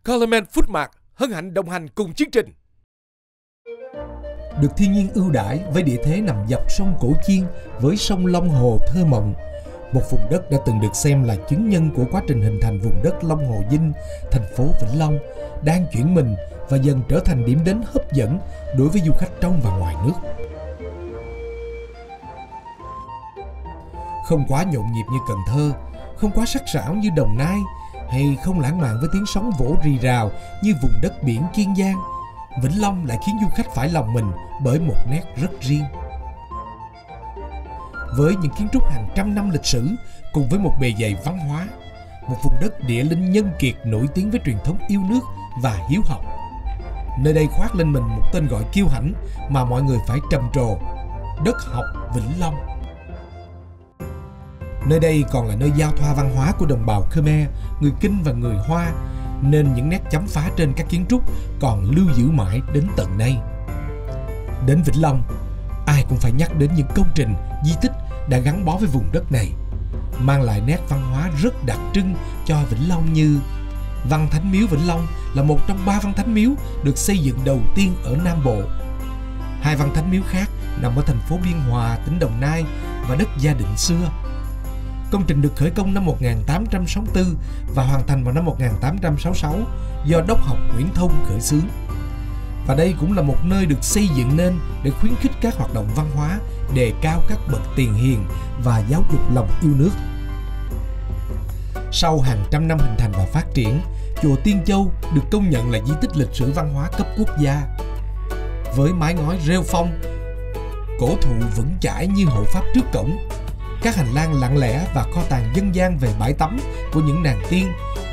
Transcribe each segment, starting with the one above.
Coleman Food Mart hân hạnh đồng hành cùng chương trình. Được thiên nhiên ưu đãi với địa thế nằm dọc sông Cổ Chiên với sông Long Hồ thơ mộng, một vùng đất đã từng được xem là chứng nhân của quá trình hình thành vùng đất Long Hồ Dinh, thành phố Vĩnh Long, đang chuyển mình và dần trở thành điểm đến hấp dẫn đối với du khách trong và ngoài nước. Không quá nhộn nhịp như Cần Thơ, không quá sắc sảo như Đồng Nai, hay không lãng mạn với tiếng sóng vỗ rì rào như vùng đất biển Kiên Giang, Vĩnh Long lại khiến du khách phải lòng mình bởi một nét rất riêng. Với những kiến trúc hàng trăm năm lịch sử cùng với một bề dày văn hóa, một vùng đất địa linh nhân kiệt nổi tiếng với truyền thống yêu nước và hiếu học. Nơi đây khoác lên mình một tên gọi kiêu hãnh mà mọi người phải trầm trồ: đất học Vĩnh Long. Nơi đây còn là nơi giao thoa văn hóa của đồng bào Khmer, người Kinh và người Hoa, nên những nét chấm phá trên các kiến trúc còn lưu giữ mãi đến tận nay. Đến Vĩnh Long, ai cũng phải nhắc đến những công trình, di tích đã gắn bó với vùng đất này, mang lại nét văn hóa rất đặc trưng cho Vĩnh Long như Văn Thánh Miếu Vĩnh Long là một trong 3 văn thánh miếu được xây dựng đầu tiên ở Nam Bộ. 2 văn thánh miếu khác nằm ở thành phố Biên Hòa, tỉnh Đồng Nai và đất Gia Định xưa. Công trình được khởi công năm 1864 và hoàn thành vào năm 1866 do đốc học Nguyễn Thông khởi xướng. Và đây cũng là một nơi được xây dựng nên để khuyến khích các hoạt động văn hóa, đề cao các bậc tiền hiền và giáo dục lòng yêu nước. Sau hàng trăm năm hình thành và phát triển, chùa Tiên Châu được công nhận là di tích lịch sử văn hóa cấp quốc gia. Với mái ngói rêu phong, cổ thụ vững chãi như hộ pháp trước cổng, các hành lang lặng lẽ và kho tàng dân gian về bãi tắm của những nàng tiên,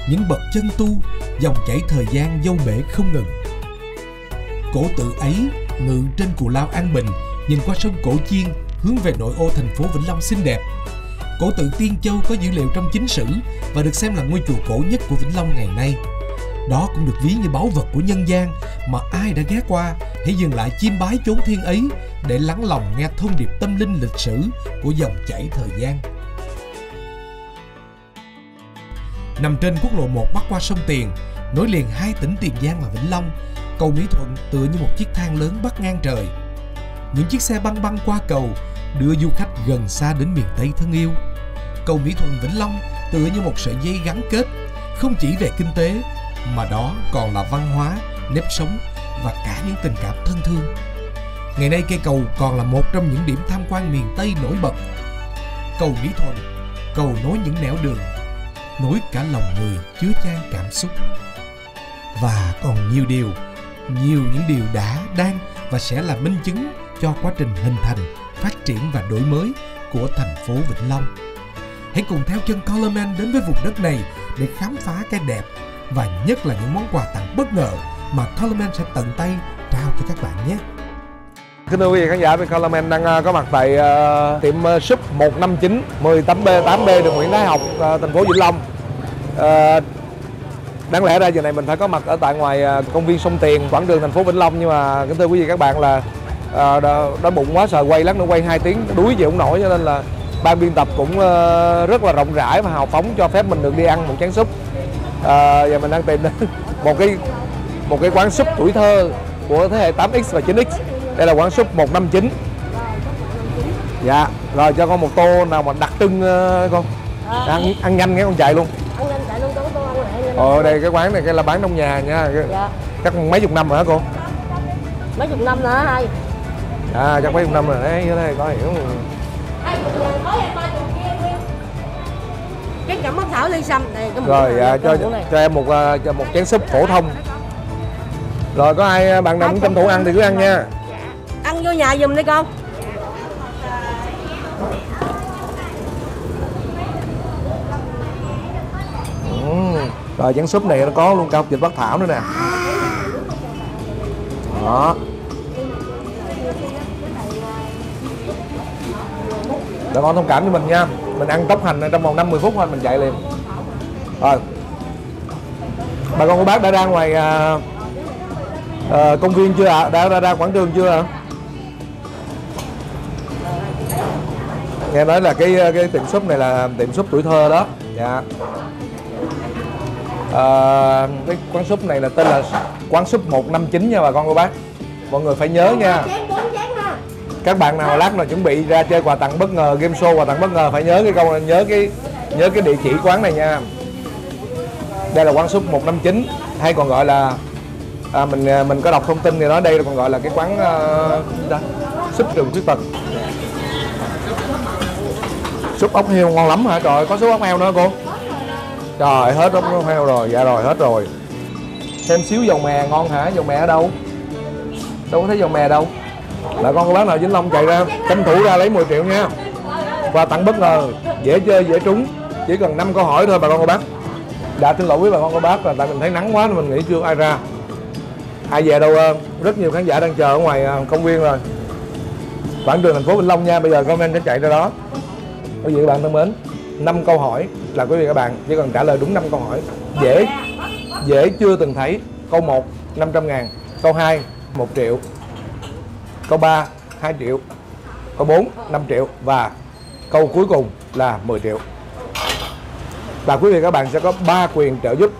những bậc chân tu, dòng chảy thời gian dâu bể không ngừng. Cổ tự ấy ngự trên cù lao An Bình, nhìn qua sông Cổ Chiên hướng về nội ô thành phố Vĩnh Long xinh đẹp. Cổ tự Tiên Châu có dữ liệu trong chính sử và được xem là ngôi chùa cổ nhất của Vĩnh Long ngày nay. Đó cũng được ví như báu vật của nhân gian mà ai đã ghé qua hãy dừng lại chiêm bái chốn thiên ấy để lắng lòng nghe thông điệp tâm linh lịch sử của dòng chảy thời gian. Nằm trên quốc lộ 1 bắc qua sông Tiền, nối liền 2 tỉnh Tiền Giang và Vĩnh Long, cầu Mỹ Thuận tựa như một chiếc thang lớn bắc ngang trời. Những chiếc xe băng băng qua cầu đưa du khách gần xa đến miền Tây thân yêu. Cầu Mỹ Thuận Vĩnh Long tựa như một sợi dây gắn kết, không chỉ về kinh tế mà đó còn là văn hóa, nếp sống và cả những tình cảm thân thương. Ngày nay cây cầu còn là một trong những điểm tham quan miền Tây nổi bật. Cầu Mỹ Thuận, cầu nối những nẻo đường, nối cả lòng người chứa chan cảm xúc. Và còn nhiều những điều đã, đang và sẽ là minh chứng cho quá trình hình thành, phát triển và đổi mới của thành phố Vĩnh Long. Hãy cùng theo chân Coleman đến với vùng đất này để khám phá cái đẹp và nhất là những món quà tặng bất ngờ mà Coleman sẽ tận tay trao cho các bạn nhé. Kính thưa quý vị khán giả, Coleman đang có mặt tại tiệm Shop 159 18B đường Nguyễn Thái Học, thành phố Vĩnh Long. Đáng lẽ ra giờ này mình phải có mặt ở tại ngoài công viên sông Tiền, quảng trường thành phố Vĩnh Long, nhưng mà kính thưa quý vị các bạn là đói bụng quá, sợ quay lát nữa quay 2 tiếng đuối gì cũng nổi, cho nên là ban biên tập cũng rất là rộng rãi và hào phóng cho phép mình được đi ăn một chén súp. Giờ mình đang tìm đến một cái quán súp tuổi thơ của thế hệ 8X và 9X. Đây là quán súp 159. Dạ, rồi cho con một tô nào mà đặc trưng con. Ăn nhanh cái con chạy luôn. Ăn nhanh chạy luôn, con ăn lại. Đây cái quán này cái là bán trong nhà nha. Dạ. Chắc mấy chục năm rồi hả cô? Mấy chục năm nữa hai. Chắc mấy chục năm rồi đấy, ở đây có hiểu. Cái cẩm bắp thảo ly xăm này, cái rồi cho em một chén súp phổ thông. Rồi có ai bạn nào muốn tranh thủ ăn thì cứ ăn nha. Ăn vô nhà giùm đi con. Rồi chén súp này nó có luôn cao vịt Bắc Thảo nữa nè. Đó. Để con thông cảm với mình nha. Mình ăn tốc hành trong vòng 50 phút thôi mình chạy liền. Rồi. Bà con cô bác đã ra ngoài công viên chưa ạ? Đã ra quảng trường chưa ạ? Nghe nói là cái tiệm súp này là tiệm súp tuổi thơ đó. Dạ. Cái quán súp này là tên là quán súp 159 nha bà con cô bác. Mọi người phải nhớ nha. Các bạn nào lát nào chuẩn bị ra chơi quà tặng bất ngờ, game show quà tặng bất ngờ phải nhớ cái câu này, nhớ cái địa chỉ quán này nha. Đây là quán súp 159 hay còn gọi là mình có đọc thông tin thì nói đây là còn gọi là cái quán súp trường khuyết tật. Súp ốc heo ngon lắm hả? Trời, có súp ốc heo nữa cô? Trời, hết ốc heo rồi, dạ rồi, hết rồi. Thêm xíu dầu mè ngon hả? Dầu mè ở đâu? Đâu có thấy dầu mè đâu. Bà con cô bác nào Vĩnh Long chạy ra, tranh thủ ra lấy 10 triệu nha. Quà tặng bất ngờ, dễ chơi, dễ trúng. Chỉ cần 5 câu hỏi thôi bà con cô bác. Dạ xin lỗi với bà con cô bác là tại mình thấy nắng quá nên mình nghĩ chưa ai ra. Ai về đâu, rất nhiều khán giả đang chờ ở ngoài công viên rồi. Quảng trường thành phố Vĩnh Long nha, bây giờ comment sẽ chạy ra đó. Quý vị các bạn thân mến, 5 câu hỏi là quý vị các bạn chỉ cần trả lời đúng 5 câu hỏi. Dễ chưa từng thấy. Câu 1 500.000, câu 2 1 triệu, câu 3 2 triệu, câu 4 5 triệu và câu cuối cùng là 10 triệu. Và quý vị các bạn sẽ có 3 quyền trợ giúp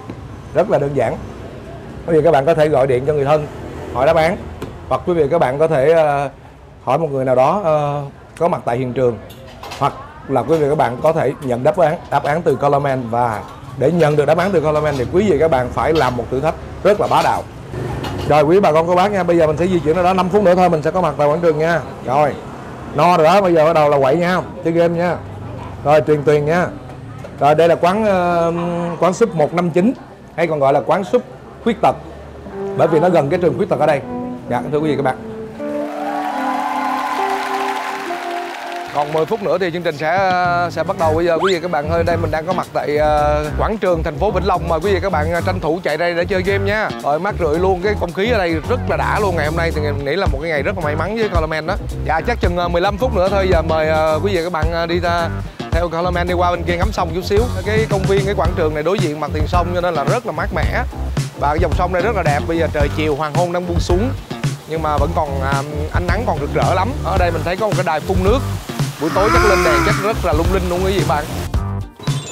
rất là đơn giản. Quý vị các bạn có thể gọi điện cho người thân hỏi đáp án, hoặc quý vị các bạn có thể hỏi một người nào đó có mặt tại hiện trường, hoặc là quý vị các bạn có thể nhận đáp án từ Colorman. Và để nhận được đáp án từ Colorman thì quý vị các bạn phải làm một thử thách rất là bá đạo. Rồi quý bà con cô bác nha, bây giờ mình sẽ di chuyển ra đó, 5 phút nữa thôi mình sẽ có mặt tại quảng trường nha. Rồi no rồi đó, bây giờ bắt đầu là quậy nha, chơi game nha. Rồi Tuyền nha. Rồi đây là quán súp 159 hay còn gọi là quán súp khuyết tật, bởi vì nó gần cái trường khuyết tật ở đây. Dạ thưa quý vị các bạn, còn 10 phút nữa thì chương trình sẽ bắt đầu. Bây giờ quý vị các bạn ơi, đây mình đang có mặt tại quảng trường thành phố Vĩnh Long, mà quý vị các bạn tranh thủ chạy đây để chơi game nha. Rồi mát rượi luôn, cái không khí ở đây rất là đã luôn. Ngày hôm nay thì mình nghĩ là một cái ngày rất là may mắn với Colorman đó. Dạ chắc chừng 15 phút nữa thôi. Giờ mời quý vị các bạn đi ra theo Colorman đi qua bên kia ngắm sông chút xíu. Cái công viên, cái quảng trường này đối diện mặt tiền sông cho nên là rất là mát mẻ. Và cái dòng sông này rất là đẹp. Bây giờ trời chiều hoàng hôn đang buông xuống nhưng mà vẫn còn ánh nắng còn rực rỡ lắm. Ở đây mình thấy có một cái đài phun nước. Buổi tối chắc lên đèn chắc rất là lung linh luôn quý vị bạn.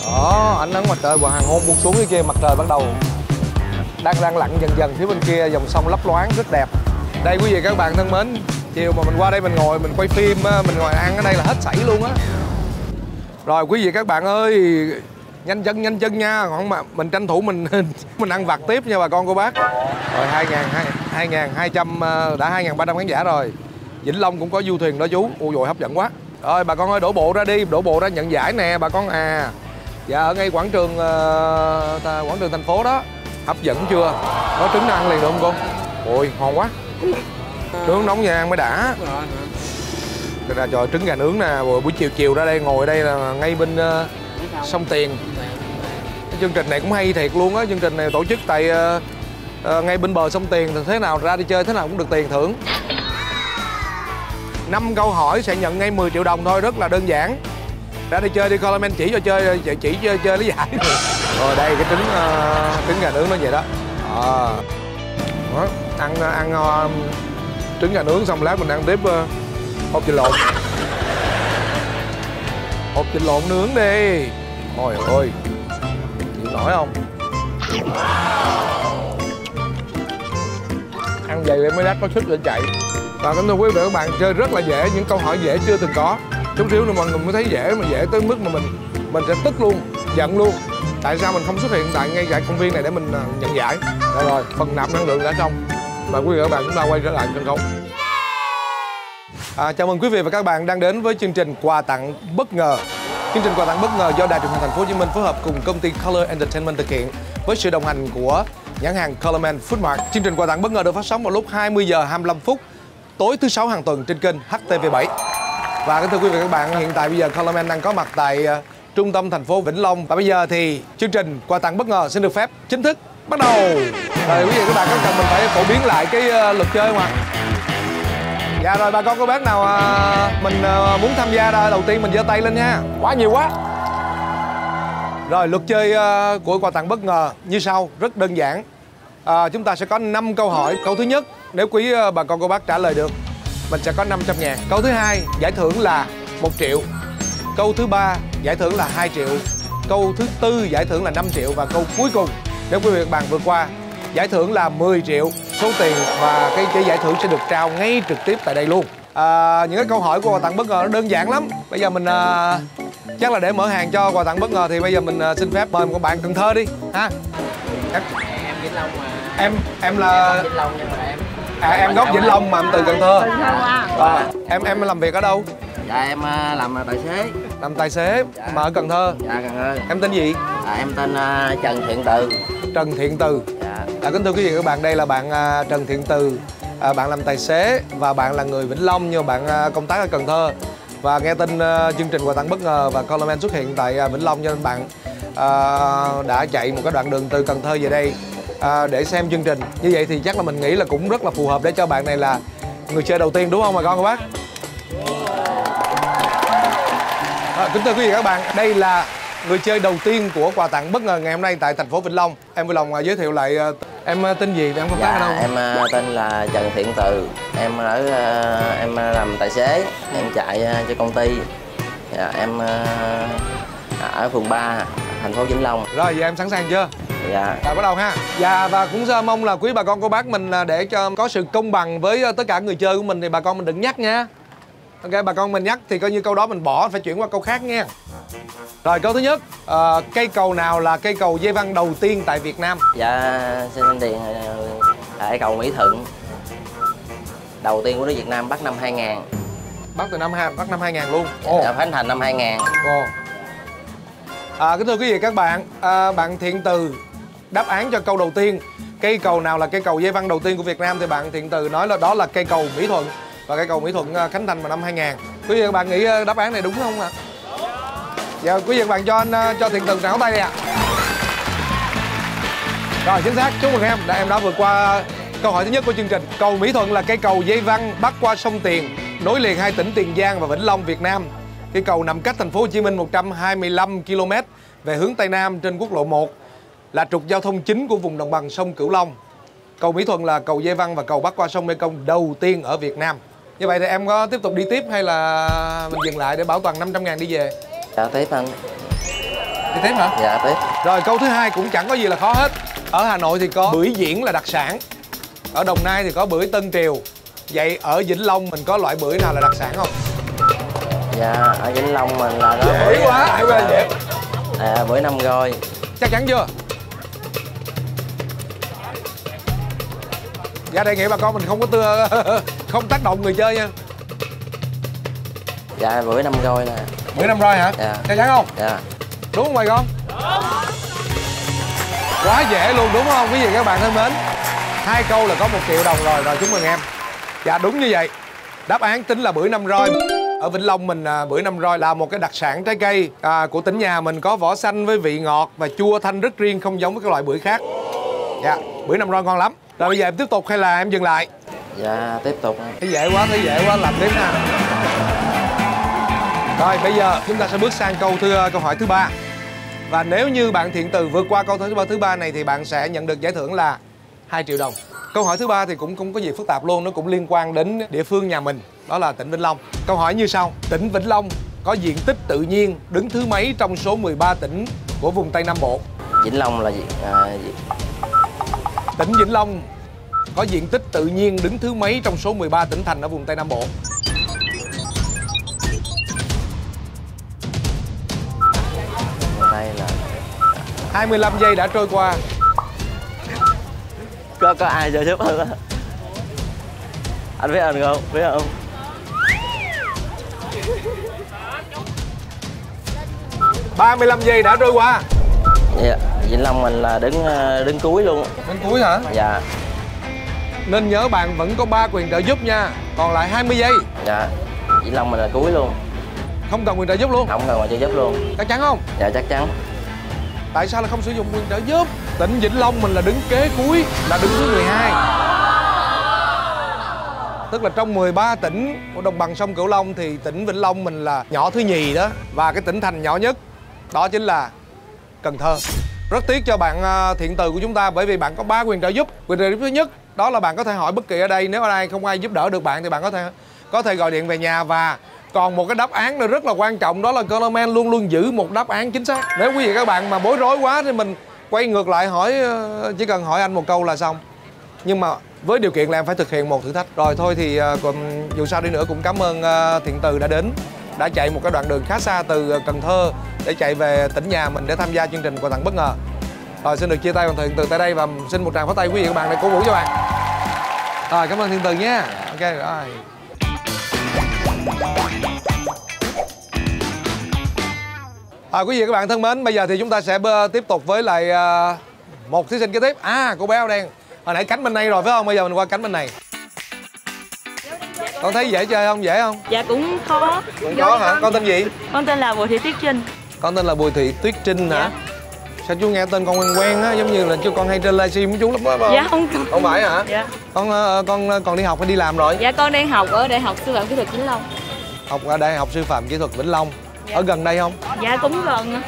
Đó, ánh nắng mặt trời và hoàng hôn buông xuống. Cái kia mặt trời bắt đầu đang lặn dần dần, phía bên kia dòng sông lấp loáng rất đẹp. Đây quý vị các bạn thân mến, chiều mà mình qua đây mình ngồi mình quay phim, mình ngồi ăn ở đây là hết sảy luôn á. Rồi quý vị các bạn ơi, nhanh chân nha, còn mà mình tranh thủ mình ăn vặt tiếp nha bà con cô bác. Rồi 2.200 đã 2.300 khán giả rồi. Vĩnh Long cũng có du thuyền đó chú. Ôi dồi hấp dẫn quá. Rồi bà con ơi, đổ bộ ra đi, đổ bộ ra nhận giải nè bà con à. Dạ ở ngay quảng trường thành phố đó. Hấp dẫn chưa? Có trứng ăn liền được không cô? Ôi ngon quá. Nướng nóng nha ăn mới đã. Ra trời, trứng gà nướng nè, buổi chiều ra đây ngồi đây là ngay bên sông Tiền. Cái chương trình này cũng hay thiệt luôn á. Chương trình này tổ chức tại ngay bên bờ sông Tiền, thì thế nào ra đi chơi thế nào cũng được tiền thưởng. 5 câu hỏi sẽ nhận ngay 10 triệu đồng thôi, rất là đơn giản. Ra đi chơi đi, Colorman chỉ cho chơi, chỉ chơi lấy giải. Rồi đây cái trứng gà nướng nó vậy đó. Đó, ăn trứng gà nướng xong lát mình ăn tiếp hộp vịt lộn. Hộp vịt lộn nướng đi. Ôi ơi, chịu nổi không? Ăn vậy để mới đắt có sức để chạy. Và kính thưa quý vị các bạn, chơi rất là dễ, những câu hỏi dễ chưa từng có. Chút xíu nữa mọi người mới thấy dễ, mà dễ tới mức mà mình sẽ tức luôn, giận luôn. Tại sao mình không xuất hiện tại ngay tại công viên này để mình nhận giải? Rồi, phần nạp năng lượng đã xong. Và quý vị và các bạn chúng ta quay trở lại sân khấu. Chào mừng quý vị và các bạn đang đến với chương trình quà tặng bất ngờ. Chương trình quà tặng bất ngờ do Đài Truyền hình Thành phố Hồ Chí Minh phối hợp cùng công ty Color Entertainment thực hiện với sự đồng hành của nhãn hàng Colorman Food Mart. Chương trình quà tặng bất ngờ được phát sóng vào lúc 20 giờ 25 phút tối thứ 6 hàng tuần trên kênh HTV7. Và kính thưa quý vị và các bạn, hiện tại bây giờ Colorman đang có mặt tại trung tâm thành phố Vĩnh Long. Và bây giờ thì chương trình quà tặng bất ngờ xin được phép chính thức bắt đầu. Rồi quý vị và các bạn có cần mình phải phổ biến lại cái luật chơi không ạ? Dạ rồi, bà con cô bác nào mình muốn tham gia đó, đầu tiên mình giơ tay lên nha. Quá nhiều quá. Rồi luật chơi của quà tặng bất ngờ như sau, rất đơn giản. Chúng ta sẽ có 5 câu hỏi. Câu thứ nhất, nếu quý bà con cô bác trả lời được, mình sẽ có 500.000. Câu thứ hai, giải thưởng là 1 triệu. Câu thứ ba, giải thưởng là 2 triệu. Câu thứ tư, giải thưởng là 5 triệu. Và câu cuối cùng Nếu quý vị và các bạn vượt qua, giải thưởng là 10 triệu số tiền và cái giải thưởng sẽ được trao ngay trực tiếp tại đây luôn. Những cái câu hỏi của quà tặng bất ngờ nó đơn giản lắm. Bây giờ mình chắc là để mở hàng cho quà tặng bất ngờ thì bây giờ mình xin phép mời một bạn Cần Thơ đi ha. Em Vĩnh Long mà. Em là Vĩnh Long nhưng mà em em gốc Vĩnh Long mà em từ Cần Thơ. Em làm việc ở đâu? Dạ em làm tài xế. Làm tài xế mà ở Cần Thơ. Dạ Cần Thơ. Em tên gì? Em tên Trần Thiện Từ. Trần Thiện Từ. Dạ. Kính thưa quý vị và các bạn, đây là bạn Trần Thiện Từ. Bạn làm tài xế và bạn là người Vĩnh Long nhưng mà bạn công tác ở Cần Thơ. Và nghe tin chương trình quà tặng bất ngờ và Colorman xuất hiện tại Vĩnh Long cho nên bạn đã chạy một cái đoạn đường từ Cần Thơ về đây để xem chương trình. Như vậy thì chắc là mình nghĩ là cũng rất là phù hợp để cho bạn này là người chơi đầu tiên, đúng không bà con cô bác? Kính thưa quý vị và các bạn, đây là người chơi đầu tiên của quà tặng bất ngờ ngày hôm nay tại thành phố Vĩnh Long. Em vui lòng giới thiệu lại em tên gì và em công tác ở đâu? Em tên là Trần Thiện Từ. Em làm tài xế, em chạy cho công ty. Dạ, em ở phường 3, thành phố Vĩnh Long. Rồi, giờ em sẵn sàng chưa? Dạ. Rồi bắt đầu ha. Dạ, và cũng mong là quý bà con cô bác mình để cho có sự công bằng với tất cả người chơi của mình thì bà con mình đừng nhắc nha. Ok, bà con mình nhắc thì coi như câu đó mình bỏ, phải chuyển qua câu khác nha. Rồi, câu thứ nhất, cây cầu nào là cây cầu dây văng đầu tiên tại Việt Nam? Dạ, xin anh Điền, cây cầu Mỹ Thuận. Đầu tiên của nước Việt Nam bắt năm 2000. Bắt năm 2000 luôn. Dạ, khánh thành năm 2000. Kính thưa quý vị các bạn, bạn Thiện Từ đáp án cho câu đầu tiên, cây cầu nào là cây cầu dây văng đầu tiên của Việt Nam thì bạn Thiện Từ nói là đó là cây cầu Mỹ Thuận. Và cây cầu Mỹ Thuận khánh thành vào năm 2000. Quý vị các bạn nghĩ đáp án này đúng không ạ? Dạ, quý vị các bạn cho Thiện Từ tràng tay đi ạ. Rồi, chính xác, chúc mừng em đã vượt qua câu hỏi thứ nhất của chương trình. Cầu Mỹ Thuận là cây cầu dây văng bắc qua sông Tiền, nối liền hai tỉnh Tiền Giang và Vĩnh Long, Việt Nam. Cây cầu nằm cách thành phố Hồ Chí Minh 125 km về hướng Tây Nam trên quốc lộ 1, là trục giao thông chính của vùng đồng bằng sông Cửu Long. Cầu Mỹ Thuận là cầu dây văng và cầu bắc qua sông Mekong đầu tiên ở Việt Nam. Như vậy thì em có tiếp tục đi tiếp hay là mình dừng lại để bảo toàn 500.000 đi về? Dạ, tiếp anh. Đi tiếp hả? Dạ, tiếp. Rồi, câu thứ hai cũng chẳng có gì là khó hết. Ở Hà Nội thì có bưởi diễn là đặc sản. Ở Đồng Nai thì có bưởi Tân Triều. Vậy ở Vĩnh Long mình có loại bưởi nào là đặc sản không? Dạ, ở Vĩnh Long mình là dễ quá, ai qua dễ. Bưởi Năm Roi. Chắc chắn chưa? Dạ, đề nghị bà con mình không có không tác động người chơi nha. Dạ, bưởi Năm Roi nè. Bưởi Năm Roi hả? Dạ. Chắc chắn không? Dạ. Đúng không bà con? Quá dễ luôn đúng không quý vị các bạn thân mến? 2 câu là có 1 triệu đồng rồi. Rồi, chúc mừng em. Dạ, đúng như vậy. Đáp án tính là bưởi Năm Roi. Ở Vĩnh Long mình bưởi Năm Roi là một cái đặc sản trái cây của tỉnh nhà mình, có vỏ xanh với vị ngọt và chua thanh rất riêng, không giống với các loại bưởi khác. Dạ, bưởi Năm Roi ngon lắm. Rồi bây giờ em tiếp tục hay là em dừng lại? Dạ, tiếp tục. Thấy dễ quá, làm tiếp nha. Rồi, bây giờ chúng ta sẽ bước sang câu hỏi thứ 3. Và nếu như bạn Thiện Từ vượt qua câu thứ 3 này thì bạn sẽ nhận được giải thưởng là 2 triệu đồng. Câu hỏi thứ 3 thì cũng không có gì phức tạp luôn, nó cũng liên quan đến địa phương nhà mình, đó là tỉnh Vĩnh Long. Câu hỏi như sau: tỉnh Vĩnh Long có diện tích tự nhiên đứng thứ mấy trong số 13 tỉnh của vùng Tây Nam Bộ? Vĩnh Long là gì? Tỉnh Vĩnh Long có diện tích tự nhiên đứng thứ mấy trong số 13 tỉnh thành ở vùng Tây Nam Bộ? Đây là 25 giây đã trôi qua. có ai chơi giúp hơn á? Anh biết anh không? Biết không? Ba 35 giây đã trôi qua. Dạ, Vĩnh Long mình là đứng cuối luôn. Đến cuối hả? Dạ. Nên nhớ bạn vẫn có 3 quyền trợ giúp nha. Còn lại 20 giây. Dạ, Vĩnh Long mình là cuối luôn. Không cần quyền trợ giúp luôn? Không cần mà trợ giúp luôn. Chắc chắn không? Dạ, chắc chắn. Tại sao lại không sử dụng quyền trợ giúp? Tỉnh Vĩnh Long mình là đứng kế cuối, là đứng thứ 12. Tức là trong 13 tỉnh của đồng bằng sông Cửu Long thì tỉnh Vĩnh Long mình là nhỏ thứ nhì đó. Và cái tỉnh thành nhỏ nhất đó chính là Cần Thơ. Rất tiếc cho bạn Thiện Từ của chúng ta, bởi vì bạn có 3 quyền trợ giúp. Quyền trợ giúp thứ nhất đó là bạn có thể hỏi bất kỳ ở đây, nếu ở đây không ai giúp đỡ được bạn thì bạn có thể gọi điện về nhà. Và còn một cái đáp án nữa rất là quan trọng, đó là Colorman luôn luôn giữ một đáp án chính xác. Nếu quý vị các bạn mà bối rối quá thì mình quay ngược lại hỏi, chỉ cần hỏi anh một câu là xong. Nhưng mà với điều kiện là em phải thực hiện một thử thách. Rồi thôi thì dù sao đi nữa cũng cảm ơn Thiện Từ đã đến, đã chạy một cái đoạn đường khá xa từ Cần Thơ để chạy về tỉnh nhà mình để tham gia chương trình quà tặng bất ngờ. Rồi xin được chia tay bằng Thiện Từ tại đây và xin một tràng pháo tay quý vị các bạn để cổ vũ cho bạn. Rồi cảm ơn Thiện Từ nhé. Ok rồi. Quý vị các bạn thân mến, bây giờ thì chúng ta sẽ tiếp tục với lại một thí sinh kế tiếp. Cô bé áo đen. Hồi nãy cánh bên này rồi phải không? Bây giờ mình qua cánh bên này. Con thấy dễ chơi không? Dễ không? Dạ cũng khó. Cũng khó hả? Con tên gì? Con tên là Bùi Thị Tuyết Trinh. Con tên là Bùi Thị Tuyết Trinh hả? Dạ. Sao chú nghe tên con quen quen á, giống như là chú con hay trên livestream của chú lắm đó phải không? Dạ không. Không phải hả? Dạ. Con còn đi học hay đi làm rồi? Dạ con đang học ở Đại học Sư phạm Kỹ thuật Vĩnh Long. Học ở Đại học Sư phạm Kỹ thuật Vĩnh Long. Dạ. Ở gần đây không? Dạ cũng gần.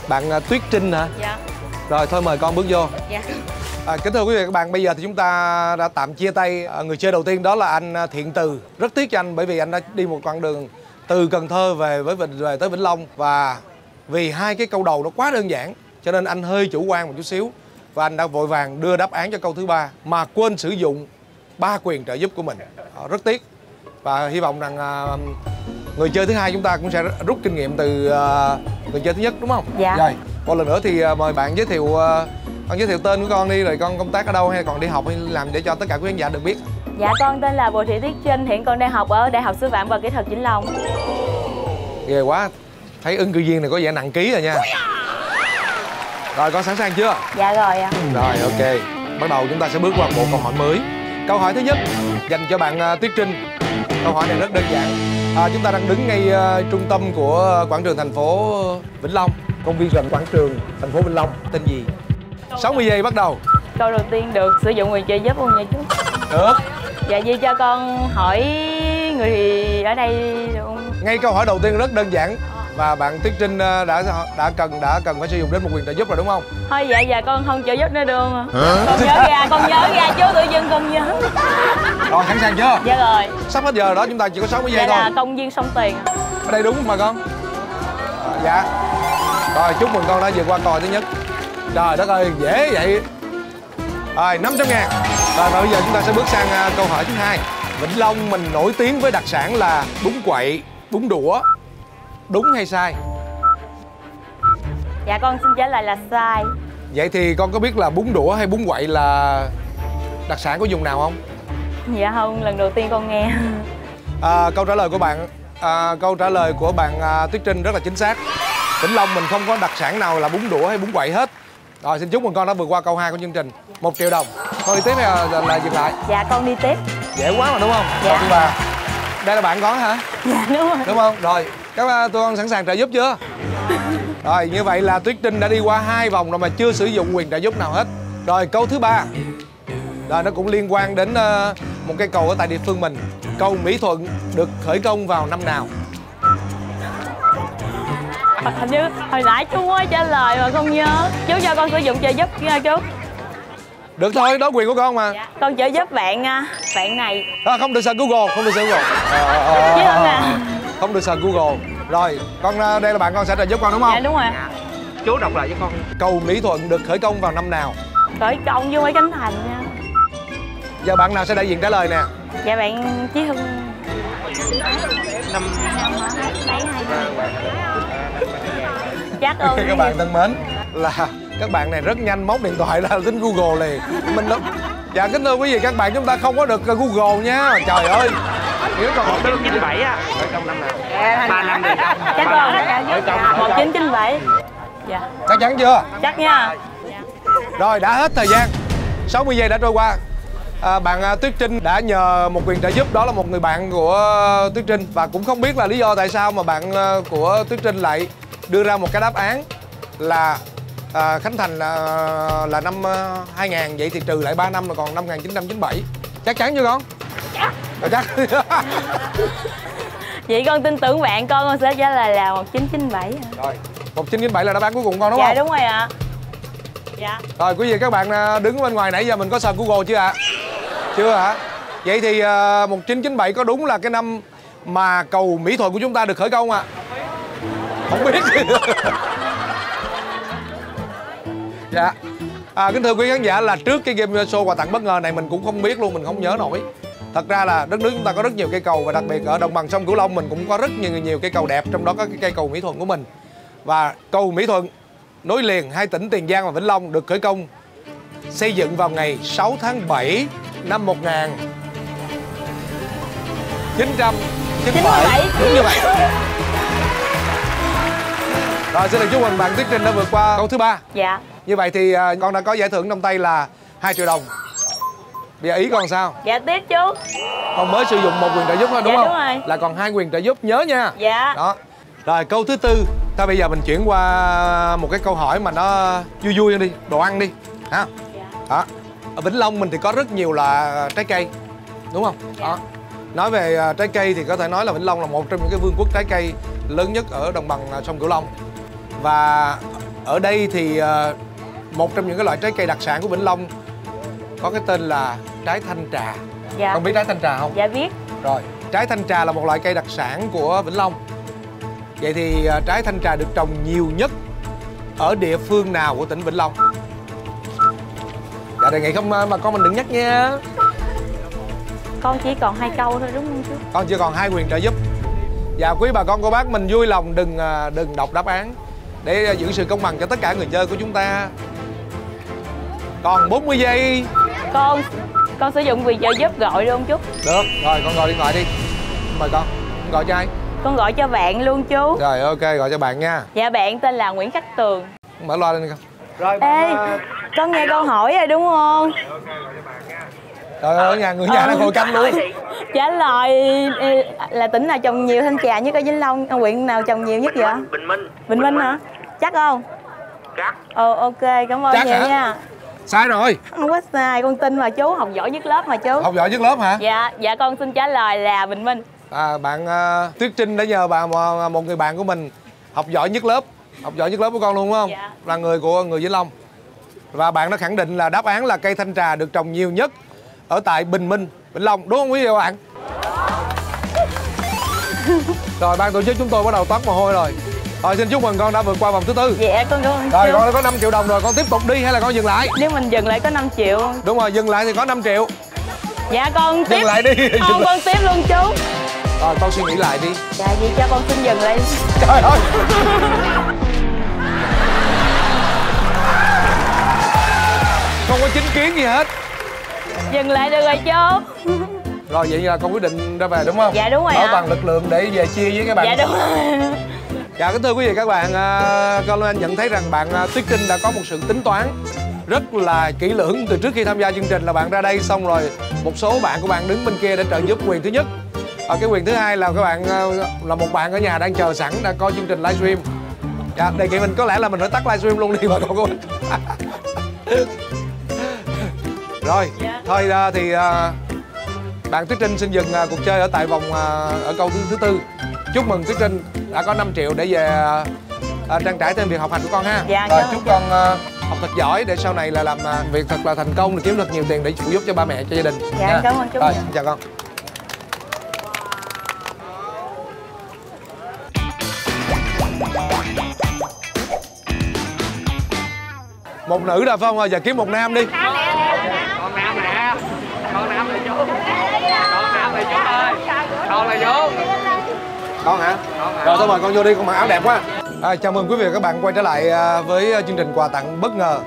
Bạn Tuyết Trinh hả? Dạ. Rồi thôi mời con bước vô. Dạ. Kính thưa quý vị các bạn, bây giờ thì chúng ta đã tạm chia tay. Người chơi đầu tiên đó là anh Thiện Từ. Rất tiếc cho anh bởi vì anh đã đi một quãng đường từ Cần Thơ về tới Vĩnh Long, và vì hai cái câu đầu nó quá đơn giản cho nên anh hơi chủ quan một chút xíu và anh đã vội vàng đưa đáp án cho câu thứ 3 mà quên sử dụng 3 quyền trợ giúp của mình. Rất tiếc, và hy vọng rằng người chơi thứ hai chúng ta cũng sẽ rút kinh nghiệm từ người chơi thứ nhất, đúng không? Dạ. Rồi một lần nữa thì mời bạn giới thiệu con giới thiệu tên của con đi, rồi con công tác ở đâu hay còn đi học hay làm để cho tất cả quý khán giả được biết. Dạ con tên là Bùi Thị Tuyết Trinh, hiện con đang học ở Đại học Sư phạm và Kỹ thuật Vĩnh Long. Ghê quá, thấy ứng cử viên này có vẻ nặng ký rồi nha. Rồi con sẵn sàng chưa? Dạ rồi ạ. Rồi ok, bắt đầu chúng ta sẽ bước qua một câu hỏi mới. Câu hỏi thứ nhất dành cho bạn Tuyết Trinh. Câu hỏi này rất đơn giản. Chúng ta đang đứng ngay trung tâm của quảng trường thành phố Vĩnh Long, công viên gần quảng trường thành phố Vĩnh Long. Tên gì? 60 giây bắt đầu. Câu đầu tiên được sử dụng quyền trợ giúp không vậy chú? Được. Dạ vậy cho con hỏi người ở đây được không? Ngay câu hỏi đầu tiên rất đơn giản và bạn Tuyết Trinh đã cần phải sử dụng đến một quyền trợ giúp rồi đúng không? Thôi dạ dạ con không trợ giúp nữa được không? Con nhớ ra chú tự dưng con nhớ. Rồi sẵn sàng chưa? Dạ rồi. Sắp hết giờ đó, chúng ta chỉ có 60 giây thôi. Dạ là công viên Sông Tiền. Ở đây đúng mà con? Dạ. Rồi chúc mừng con đã vượt qua câu hỏi thứ nhất. Trời đất ơi, dễ vậy. Rồi 500.000. Rồi bây giờ chúng ta sẽ bước sang câu hỏi thứ hai. Vĩnh Long mình nổi tiếng với đặc sản là bún quậy, bún đũa. Đúng hay sai? Dạ con xin trả lời là sai. Vậy thì con có biết là bún đũa hay bún quậy là đặc sản của vùng nào không? Dạ không, lần đầu tiên con nghe. Câu trả lời của bạn Tuyết Trinh rất là chính xác. Vĩnh Long mình không có đặc sản nào là bún đũa hay bún quậy hết. Rồi xin chúc mừng con đã vượt qua câu 2 của chương trình. 1 triệu đồng. Con đi tiếp hay là dừng lại? Dạ con đi tiếp. Dễ quá mà đúng không? Dạ. Câu thứ 3. Đây là bạn con hả? Dạ đúng rồi. Đúng không? Rồi, tụi con sẵn sàng trợ giúp chưa? Rồi, như vậy là Tuyết Trinh đã đi qua 2 vòng rồi mà chưa sử dụng quyền trợ giúp nào hết. Rồi, câu thứ 3. Rồi, nó cũng liên quan đến một cây cầu ở tại địa phương mình. Cầu Mỹ Thuận được khởi công vào năm nào? Hình như hồi nãy chú mới trả lời mà không nhớ. Chú cho con sử dụng trợ giúp nha chú. Được thôi, đó quyền của con mà. Dạ. Con trợ giúp bạn này. Không được search Google, không được search Google. Không được search Google. Rồi, con đây là bạn con sẽ trợ giúp con đúng không? Dạ đúng rồi. Chú đọc lại với con. Cầu Mỹ Thuận được khởi công vào năm nào? Khởi công chứ không phải Khánh Thành nha. Giờ bạn nào sẽ đại diện trả lời nè? Dạ bạn Chí Hưng. Chắc ơn. Các bạn thân mến, là các bạn này rất nhanh móc điện thoại ra tính Google liền. Mình đó. Dạ kính thưa quý vị các bạn, chúng ta không có được Google nha. Trời ơi. Nếu còn 1997 á, khởi công năm nào? 3 năm rồi. Chắc rồi. 1997. Dạ. Chắc chắn chưa? Chắc nha. Rồi đã hết thời gian. 60 giây đã trôi qua. Bạn Tuyết Trinh đã nhờ một quyền trợ giúp, đó là một người bạn của Tuyết Trinh, và cũng không biết là lý do tại sao mà bạn của Tuyết Trinh lại đưa ra một cái đáp án là Khánh Thành là năm 2000, vậy thì trừ lại 3 năm là còn năm 1997. Chắc chắn chưa con? Chắc. Chắc. Vậy con tin tưởng bạn con sẽ trả lời là 1997. Rồi, 1997 là đáp án cuối cùng con đúng không? Dạ đúng rồi ạ. Dạ. Rồi quý vị các bạn đứng bên ngoài nãy giờ mình có search Google chưa ạ? Chưa hả? Vậy thì 1997 có đúng là cái năm mà cầu Mỹ Thuận của chúng ta được khởi công ạ? Không biết. Dạ. Kính thưa quý khán giả, là trước cái game show quà tặng bất ngờ này mình cũng không biết luôn, mình không nhớ nổi. Thật ra là đất nước chúng ta có rất nhiều cây cầu, và đặc biệt ở đồng bằng sông Cửu Long mình cũng có rất nhiều cây cầu đẹp, trong đó có cái cây cầu Mỹ Thuận của mình. Và cầu Mỹ Thuận nối liền hai tỉnh Tiền Giang và Vĩnh Long được khởi công xây dựng vào ngày 6 tháng 7 năm 1997. Đúng như vậy. Rồi, xin được chúc mừng bạn Tuyết Trinh đã vượt qua câu thứ 3. Dạ. Như vậy thì con đã có giải thưởng trong tay là 2 triệu đồng. Bây giờ ý con sao? Dạ tiếp chú. Con mới sử dụng 1 quyền trợ giúp thôi đúng Dạ, không? đúng rồi. Là còn 2 quyền trợ giúp, nhớ nha. Dạ. Đó. Rồi câu thứ 4. Thôi bây giờ mình chuyển qua một cái câu hỏi mà nó vui vui đi, đồ ăn đi. Ha. Dạ. Đó. Ở Vĩnh Long mình thì có rất nhiều là trái cây, đúng không? Dạ. Đó. Nói về trái cây thì có thể nói là Vĩnh Long là một trong những cái vương quốc trái cây lớn nhất ở đồng bằng sông Cửu Long. Và ở đây thì một trong những cái loại trái cây đặc sản của Vĩnh Long có cái tên là trái thanh trà. Dạ. Con biết trái thanh trà không? Dạ biết. Rồi, trái thanh trà là một loại cây đặc sản của Vĩnh Long. Vậy thì trái thanh trà được trồng nhiều nhất ở địa phương nào của tỉnh Vĩnh Long? Dạ, đề nghị không mà con mình đừng nhắc nha. Con chỉ còn 2 câu thôi đúng không chú? Con chỉ còn 2 quyền trợ giúp. Và quý bà con cô bác mình vui lòng đừng đọc đáp án để giữ sự công bằng cho tất cả người chơi của chúng ta. Còn 40 giây. Con sử dụng quyền trợ giúp gọi luôn chú. Được, rồi con gọi điện thoại đi. Mời con gọi cho ai? Con gọi cho bạn luôn chú. Rồi, ok, gọi cho bạn nha. Dạ, bạn tên là Nguyễn Khắc Tường. Mở loa lên đi con. Rồi, Ê, con nghe câu hỏi rồi đúng không? Trời ơi, người nhà đang ngồi canh luôn. Trả lời là tỉnh nào trồng nhiều thanh trà nhất ở Vĩnh Long, huyện nào trồng nhiều nhất vậy? Bình Minh. Bình Minh hả? Chắc không? Chắc. Ok, cảm ơn Chắc nhiều hả? nha. Sai rồi. Không có sai, con tin mà chú, học giỏi nhất lớp mà chú. Học giỏi nhất lớp hả? Dạ con xin trả lời là Bình Minh. Bạn Tuyết Trinh đã nhờ một người bạn của mình học giỏi nhất lớp của con luôn đúng không? Dạ. Là người của người Vĩnh Long. Và bạn đã khẳng định là đáp án là cây thanh trà được trồng nhiều nhất ở tại Bình Minh, Vĩnh Long, đúng không quý vị và bạn? Rồi, ban tổ chức chúng tôi bắt đầu toát mồ hôi rồi. Rồi, xin chúc mừng con đã vượt qua vòng thứ 4. Dạ con cảm ơn Rồi, chú. con đã có 5 triệu đồng rồi, con tiếp tục đi hay là con dừng lại? Nếu mình dừng lại có 5 triệu. Đúng rồi, dừng lại thì có 5 triệu. Dạ con tiếp. Dừng lại đi. Không, con tiếp luôn chú. Rồi, con suy nghĩ lại đi. Dạ vậy cho con xin dừng lại. Trời ơi. Không có chính kiến gì hết. Dừng lại được rồi chú. Rồi, vậy là con quyết định ra về đúng không? Dạ đúng rồi Bảo ạ. toàn lực lượng để về chia với các bạn. Dạ đúng rồi. Dạ, kính thưa quý vị các bạn, con Anh nhận thấy rằng bạn Tuyết Trinh đã có một sự tính toán rất là kỹ lưỡng từ trước khi tham gia chương trình. Là bạn ra đây xong rồi một số bạn của bạn đứng bên kia để trợ giúp quyền thứ nhất. Cái quyền thứ hai là các bạn là một bạn ở nhà đang chờ sẵn, đang coi chương trình livestream. Dạ, đề nghị mình có lẽ là mình phải tắt livestream luôn đi bà con cô. Rồi, Dạ. thôi thì bạn Tuyết Trinh xin dừng cuộc chơi ở tại vòng ở câu thứ 4. Chúc mừng Tuyết Trinh đã có 5 triệu để về trang trải thêm việc học hành của con ha. Dạ, Rồi, cảm ơn chúc con học thật giỏi để sau này là làm việc thật là thành công, để kiếm thật nhiều tiền để phụ giúp cho ba mẹ, cho gia đình. Dạ, nha. cảm ơn chú Rồi, nhiều. chào con. Một nữ đã phải không? Giờ kiếm một nam đi. Con Nam nè. Con Nam là chú. Con Nam là chú ơi. Con là chú. Con hả? Rồi thôi mời con vô đi, con mặc áo đẹp quá. Chào mừng quý vị và các bạn quay trở lại với chương trình quà tặng bất ngờ.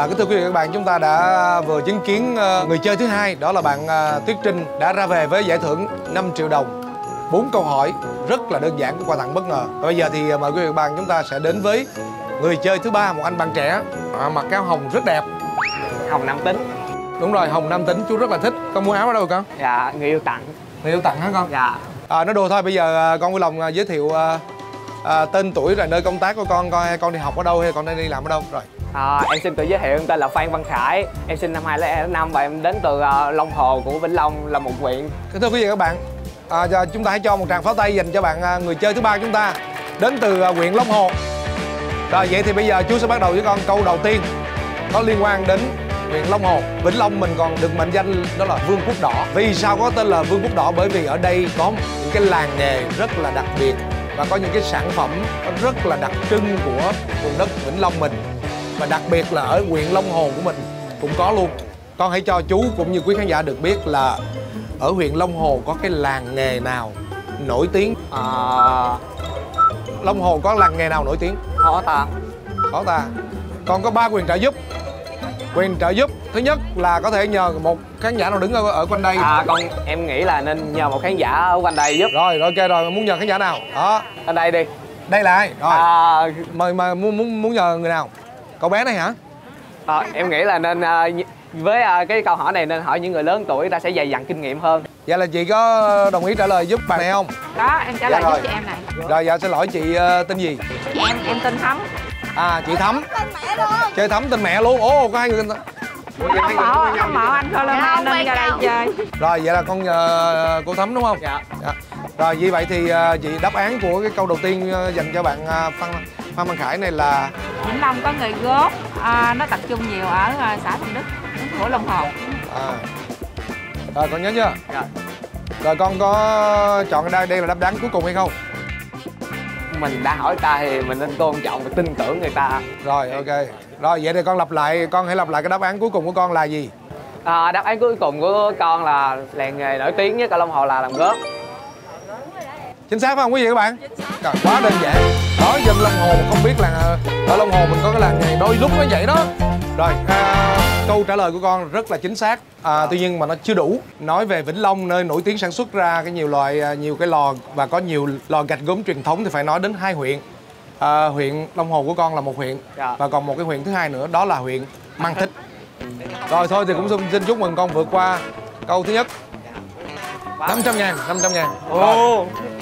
Kính thưa quý vị và các bạn, chúng ta đã vừa chứng kiến người chơi thứ hai, đó là bạn Tuyết Trinh đã ra về với giải thưởng 5 triệu đồng. 4 câu hỏi rất là đơn giản của quà tặng bất ngờ. Và bây giờ thì mời quý vị và các bạn chúng ta sẽ đến với người chơi thứ ba, một anh bạn trẻ mặc áo hồng rất đẹp. Hồng Nam Tính. Đúng rồi, hồng nam tính, chú rất là thích. Con mua áo ở đâu con? Dạ, người yêu tặng. Người yêu tặng hả con? Dạ. Nói đùa thôi, bây giờ con vui lòng giới thiệu tên tuổi rồi nơi công tác của con, coi con đi học ở đâu hay con đang đi làm ở đâu rồi. Em xin tự giới thiệu, em tên là Phan Văn Khải. Em sinh năm 2005 và em đến từ Long Hồ của Vĩnh Long, là một huyện. Thưa quý vị và các bạn, chúng ta hãy cho một tràng pháo tay dành cho bạn người chơi thứ ba của chúng ta, đến từ huyện Long Hồ. Rồi, vậy thì bây giờ chú sẽ bắt đầu với con câu đầu tiên có liên quan đến huyện Long Hồ. Vĩnh Long mình còn được mệnh danh đó là Vương quốc đỏ. Vì sao có tên là Vương quốc đỏ? Bởi vì ở đây có những cái làng nghề rất là đặc biệt và có những cái sản phẩm rất là đặc trưng của vùng đất Vĩnh Long mình. và đặc biệt là ở huyện Long Hồ của mình cũng có luôn. Con hãy cho chú cũng như quý khán giả được biết là ở huyện Long Hồ có cái làng nghề nào nổi tiếng? Long Hồ có làng nghề nào nổi tiếng? Khó ta. Khó ta. Con có 3 quyền trợ giúp. Quyền trợ giúp thứ nhất là có thể nhờ một khán giả nào đứng ở quanh đây. Em nghĩ là nên nhờ một khán giả ở quanh đây giúp. Rồi, ok rồi, muốn nhờ khán giả nào? Đó. Ở đây đi. Đây là ai? Rồi. Mời muốn nhờ người nào? Cậu bé này hả? Em nghĩ là nên với cái câu hỏi này nên hỏi những người lớn tuổi, ta sẽ dày dặn kinh nghiệm hơn. Vậy là chị có đồng ý trả lời giúp bạn này không? Có, em trả lời giúp chị em này. Rồi, dạ xin lỗi chị tên gì? Em tên Thắm. Chị Thắm. Chơi Thắm tên mẹ luôn. Ồ, có hai người tên Không mộ anh Coleman nên ra đây chơi. Rồi, vậy là con nhờ cô Thắm đúng không? Dạ. Rồi, như vậy thì chị đáp án của cái câu đầu tiên dành cho bạn Phan Văn Khải này là Vĩnh Long có người gốc, nó tập trung nhiều ở xã Thanh Đức, của Long Hồ. Rồi, con nhớ chưa? Dạ. Rồi, con có chọn đây là đáp án cuối cùng hay không? Mình đã hỏi ta thì mình nên tôn trọng và tin tưởng người ta. Rồi, ok. Rồi, vậy thì con hãy lặp lại cái đáp án cuối cùng của con là gì? Đáp án cuối cùng của con là làng nghề nổi tiếng nhất ở Long Hồ là làm góp. Chính xác phải không quý vị các bạn? Trời, quá đơn giản. Đó, dân Long Hồ mà không biết là ở Long Hồ mình có cái làng nghề đôi lúc nó vậy đó. Rồi, câu trả lời của con rất là chính xác. Tuy nhiên mà nó chưa đủ. Nói về Vĩnh Long, nơi nổi tiếng sản xuất ra nhiều cái lò và có nhiều lò gạch gốm truyền thống thì phải nói đến 2 huyện. Huyện Long Hồ của con là một huyện, và còn một cái huyện thứ hai nữa đó là huyện Mang Thít. Rồi thôi thì cũng xin chúc mừng con vượt qua câu thứ nhất. 500.000.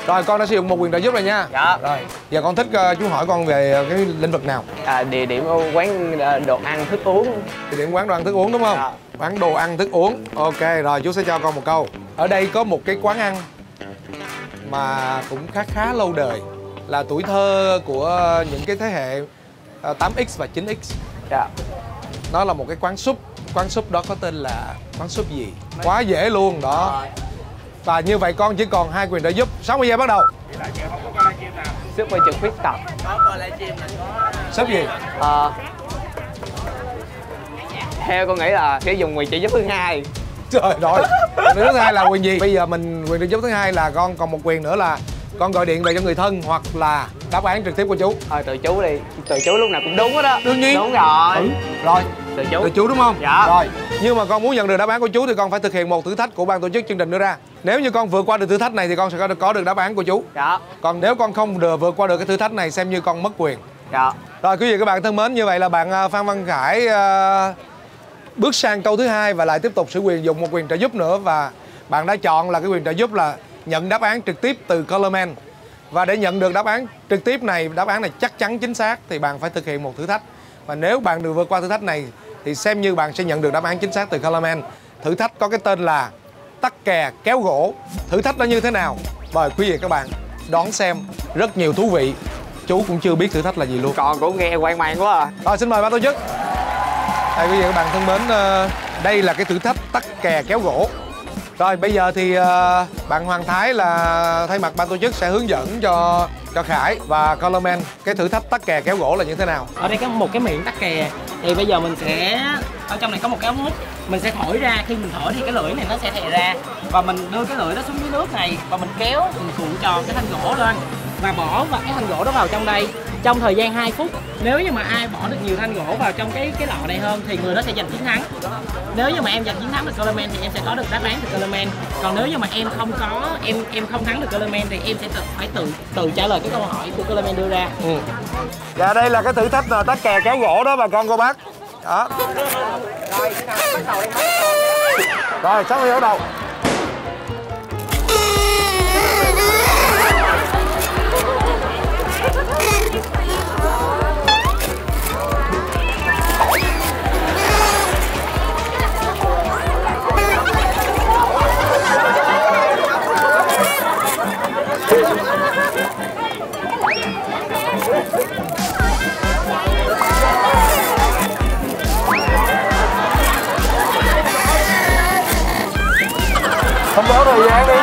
Rồi con đã sử dụng một quyền trợ giúp rồi nha. Dạ. Rồi giờ con thích chú hỏi con về cái lĩnh vực nào? Địa điểm quán đồ ăn thức uống. Địa điểm quán đồ ăn thức uống đúng không? Dạ. Quán đồ ăn thức uống. Ok rồi, chú sẽ cho con một câu. Ở đây có một cái quán ăn mà cũng khá lâu đời, là tuổi thơ của những cái thế hệ 8X và 9X. Dạ. Nó là một cái quán súp. Quán súp đó có tên là quán súp gì? Quá dễ luôn đó. Và như vậy con chỉ còn 2 quyền trợ giúp. 60 giây bắt đầu. Súp với chữ khuyết tật. Súp gì? Theo con nghĩ là sẽ dùng quyền trợ giúp thứ hai. Trời rồi. Quyền thứ hai là quyền gì? Bây giờ quyền trợ giúp thứ hai là con còn một quyền nữa là con gọi điện về cho người thân hoặc là đáp án trực tiếp của chú. Từ chú đi. Từ chú lúc nào cũng đúng hết đó. Đương nhiên. Đúng rồi. Rồi. Từ chú đúng không? Dạ. Rồi. Nhưng mà con muốn nhận được đáp án của chú thì con phải thực hiện một thử thách của ban tổ chức chương trình đưa ra. Nếu như con vượt qua được thử thách này thì con sẽ có được đáp án của chú. Dạ. Còn nếu con không vượt qua được cái thử thách này xem như con mất quyền. Dạ. Rồi quý vị các bạn thân mến, như vậy là bạn Phan Văn Khải bước sang câu thứ hai và lại tiếp tục sử dụng một quyền trợ giúp nữa, và bạn đã chọn là cái quyền trợ giúp là nhận đáp án trực tiếp từ Coleman. Và để nhận được đáp án trực tiếp này, đáp án này chắc chắn chính xác thì bạn phải thực hiện một thử thách. Và nếu bạn được vượt qua thử thách này thì xem như bạn sẽ nhận được đáp án chính xác từ Coleman. Thử thách có cái tên là tắc kè kéo gỗ. Thử thách nó như thế nào? Mời quý vị các bạn đón xem, rất nhiều thú vị. Chú cũng chưa biết thử thách là gì luôn. Còn cũng nghe hoang mang quá à. Rồi xin mời ban tổ chức. Đây quý vị các bạn thân mến, đây là cái thử thách tắc kè kéo gỗ. Rồi bây giờ thì bạn Hoàng Thái là thay mặt ban tổ chức sẽ hướng dẫn cho Khải và Coleman cái thử thách tắc kè kéo gỗ là như thế nào. Ở đây có một cái miệng tắc kè, thì bây giờ mình sẽ ở trong này có một cái ống hút, mình sẽ thổi ra. Khi mình thổi thì cái lưỡi này nó sẽ thè ra và mình đưa cái lưỡi đó xuống dưới nước này và mình kéo, mình cuộn tròn cái thanh gỗ lên và bỏ vào cái thanh gỗ đó vào trong đây trong thời gian 2 phút. Nếu như mà ai bỏ được nhiều thanh gỗ vào trong cái lọ này hơn thì người đó sẽ giành chiến thắng. Nếu như mà em giành chiến thắng được Coleman thì em sẽ có được đáp án từ Coleman. Còn nếu như mà em không có, em không thắng được Coleman thì em sẽ phải tự trả lời cái câu hỏi của Coleman đưa ra. Dạ đây là cái thử thách là tắc kè kéo gỗ đó bà con cô bác. Đó. Rồi, bắt đầu đi. Rồi, sắp bắt đầu. Không có thời gian đi.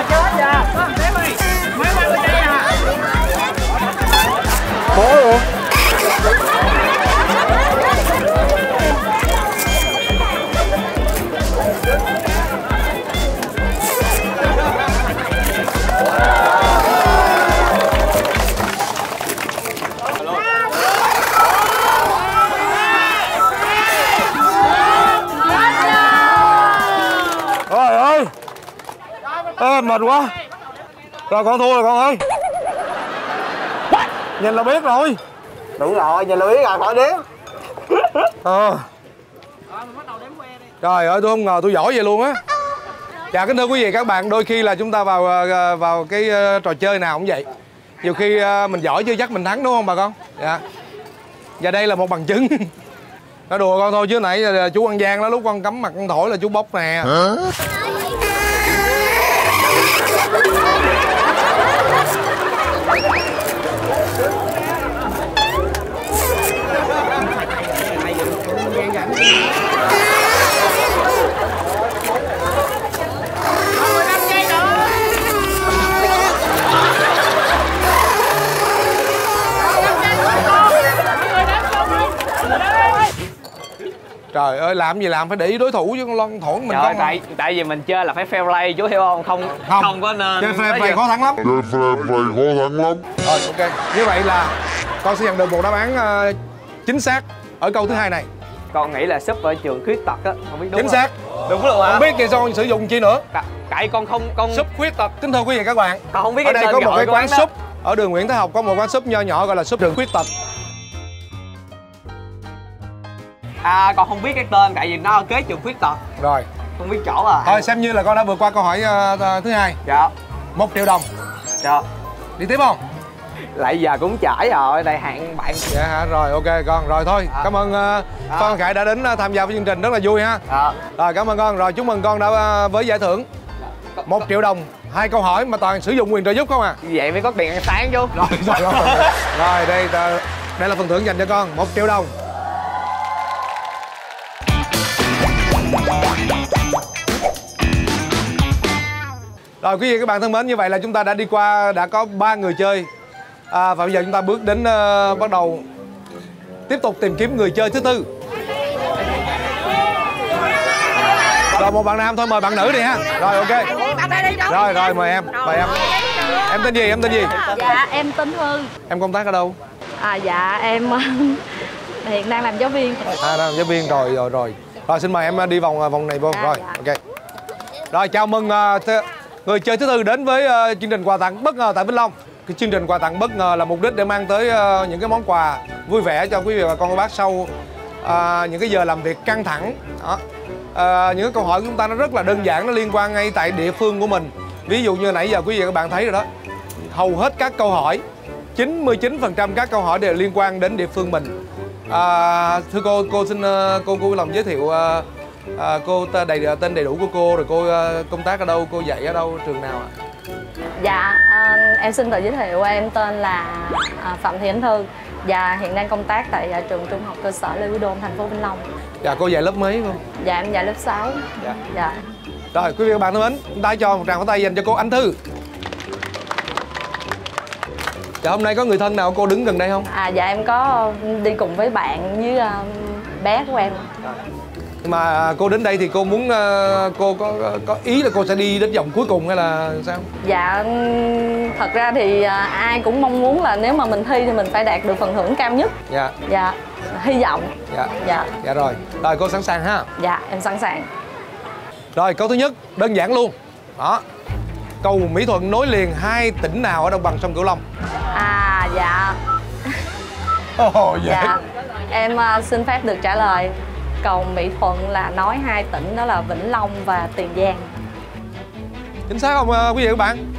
Khó rồi. Ê, mệt quá. Rồi con thua rồi con ơi. Nhìn là biết rồi. Đúng rồi, nhìn là biết rồi, khỏi đếm. Trời ơi, tôi không ngờ tôi giỏi vậy luôn á. Dạ kính thưa quý vị các bạn, đôi khi là chúng ta vào cái trò chơi nào cũng vậy. Nhiều khi mình giỏi chưa chắc mình thắng đúng không bà con? Dạ. Và đây là một bằng chứng. Nói đùa con thôi chứ nãy chú ăn gian đó, lúc con cắm mặt con thổi là chú bóc nè. Trời ơi, làm gì làm phải để ý đối thủ chứ con lon thổi mình. Trời ơi, tại vì mình chơi là phải fair play, chú hiểu không? Không có nên chơi fair play khó thắng lắm. Rồi ok, như vậy là con sẽ nhận được một đáp án chính xác ở câu thứ hai này. Con nghĩ là súp ở trường khuyết tật á, không biết đúng chính xác. Đúng luôn hả? Không biết vậy sao con sử dụng chi nữa? Tại con súp khuyết tật. Kính thưa quý vị các bạn, con không biết ở đây có một cái quán súp súp ở đường Nguyễn Thái Học, có một quán súp nho nhỏ gọi là súp trường khuyết tật. Con không biết cái tên tại vì nó ở kế trường khuyết tật. Rồi. Không biết chỗ à. Thôi xem như là con đã vượt qua câu hỏi thứ hai. Dạ. 1 triệu đồng. Dạ. Đi tiếp không? Lại giờ cũng trải rồi, đây hẹn bạn. Dạ hả? Rồi ok con. Rồi thôi, cảm ơn Phan Khải đã đến tham gia với chương trình, rất là vui ha. Rồi cảm ơn con. Rồi chúc mừng con đã với giải thưởng 1 triệu đồng, 2 câu hỏi mà toàn sử dụng quyền trợ giúp không à. Vậy mới có tiền ăn sáng chú. Rồi đây là phần thưởng dành cho con, 1 triệu đồng. Rồi quý vị các bạn thân mến, như vậy là chúng ta đã có 3 người chơi và bây giờ chúng ta bước đến bắt đầu tiếp tục tìm kiếm người chơi thứ tư. Rồi một bạn nam thôi, mời bạn nữ đi ha. Rồi ok. Rồi mời em. Em tên gì? Dạ em tên Hương. Em công tác ở đâu? Dạ em hiện đang làm giáo viên. Đang làm giáo viên rồi. Rồi xin mời em đi vòng này vô. Rồi ok. Rồi chào mừng người chơi thứ tư đến với chương trình quà tặng bất ngờ tại Vĩnh Long. Cái chương trình quà tặng bất ngờ là mục đích để mang tới những cái món quà vui vẻ cho quý vị và con cô bác sau những cái giờ làm việc căng thẳng. Đó. Những cái câu hỏi của chúng ta nó rất là đơn giản, nó liên quan ngay tại địa phương của mình. Ví dụ như nãy giờ quý vị và các bạn thấy rồi đó, hầu hết các câu hỏi 99% các câu hỏi đều liên quan đến địa phương mình. Thưa cô xin cô vui lòng giới thiệu cô tên đầy đủ của cô, rồi cô công tác ở đâu, cô dạy ở đâu, trường nào ạ? Dạ em xin tự giới thiệu, em tên là Phạm Thị Ánh Thư và hiện đang công tác tại trường trung học cơ sở Lê Quý Đôn, thành phố Vĩnh Long. Dạ cô dạy lớp mấy không? Dạ em dạy lớp 6. Dạ. Rồi quý vị và các bạn thân mến, chúng ta cho một tràng pháo tay dành cho cô Ánh Thư. Dạ hôm nay có người thân nào cô đứng gần đây không? Dạ em có đi cùng với bạn với bé của em. Mà cô đến đây thì cô muốn cô có ý là cô sẽ đi đến vòng cuối cùng hay là sao? Dạ thật ra thì ai cũng mong muốn là nếu mà mình thi thì mình phải đạt được phần thưởng cao nhất. Dạ hy vọng. Dạ rồi cô sẵn sàng ha? Dạ em sẵn sàng. Rồi câu thứ nhất đơn giản luôn đó, cầu Mỹ Thuận nối liền 2 tỉnh nào ở đồng bằng sông Cửu Long? Dạ dạ em xin phép được trả lời. Cầu Mỹ Thuận là nối 2 tỉnh đó là Vĩnh Long và Tiền Giang. Chính xác không quý vị các bạn?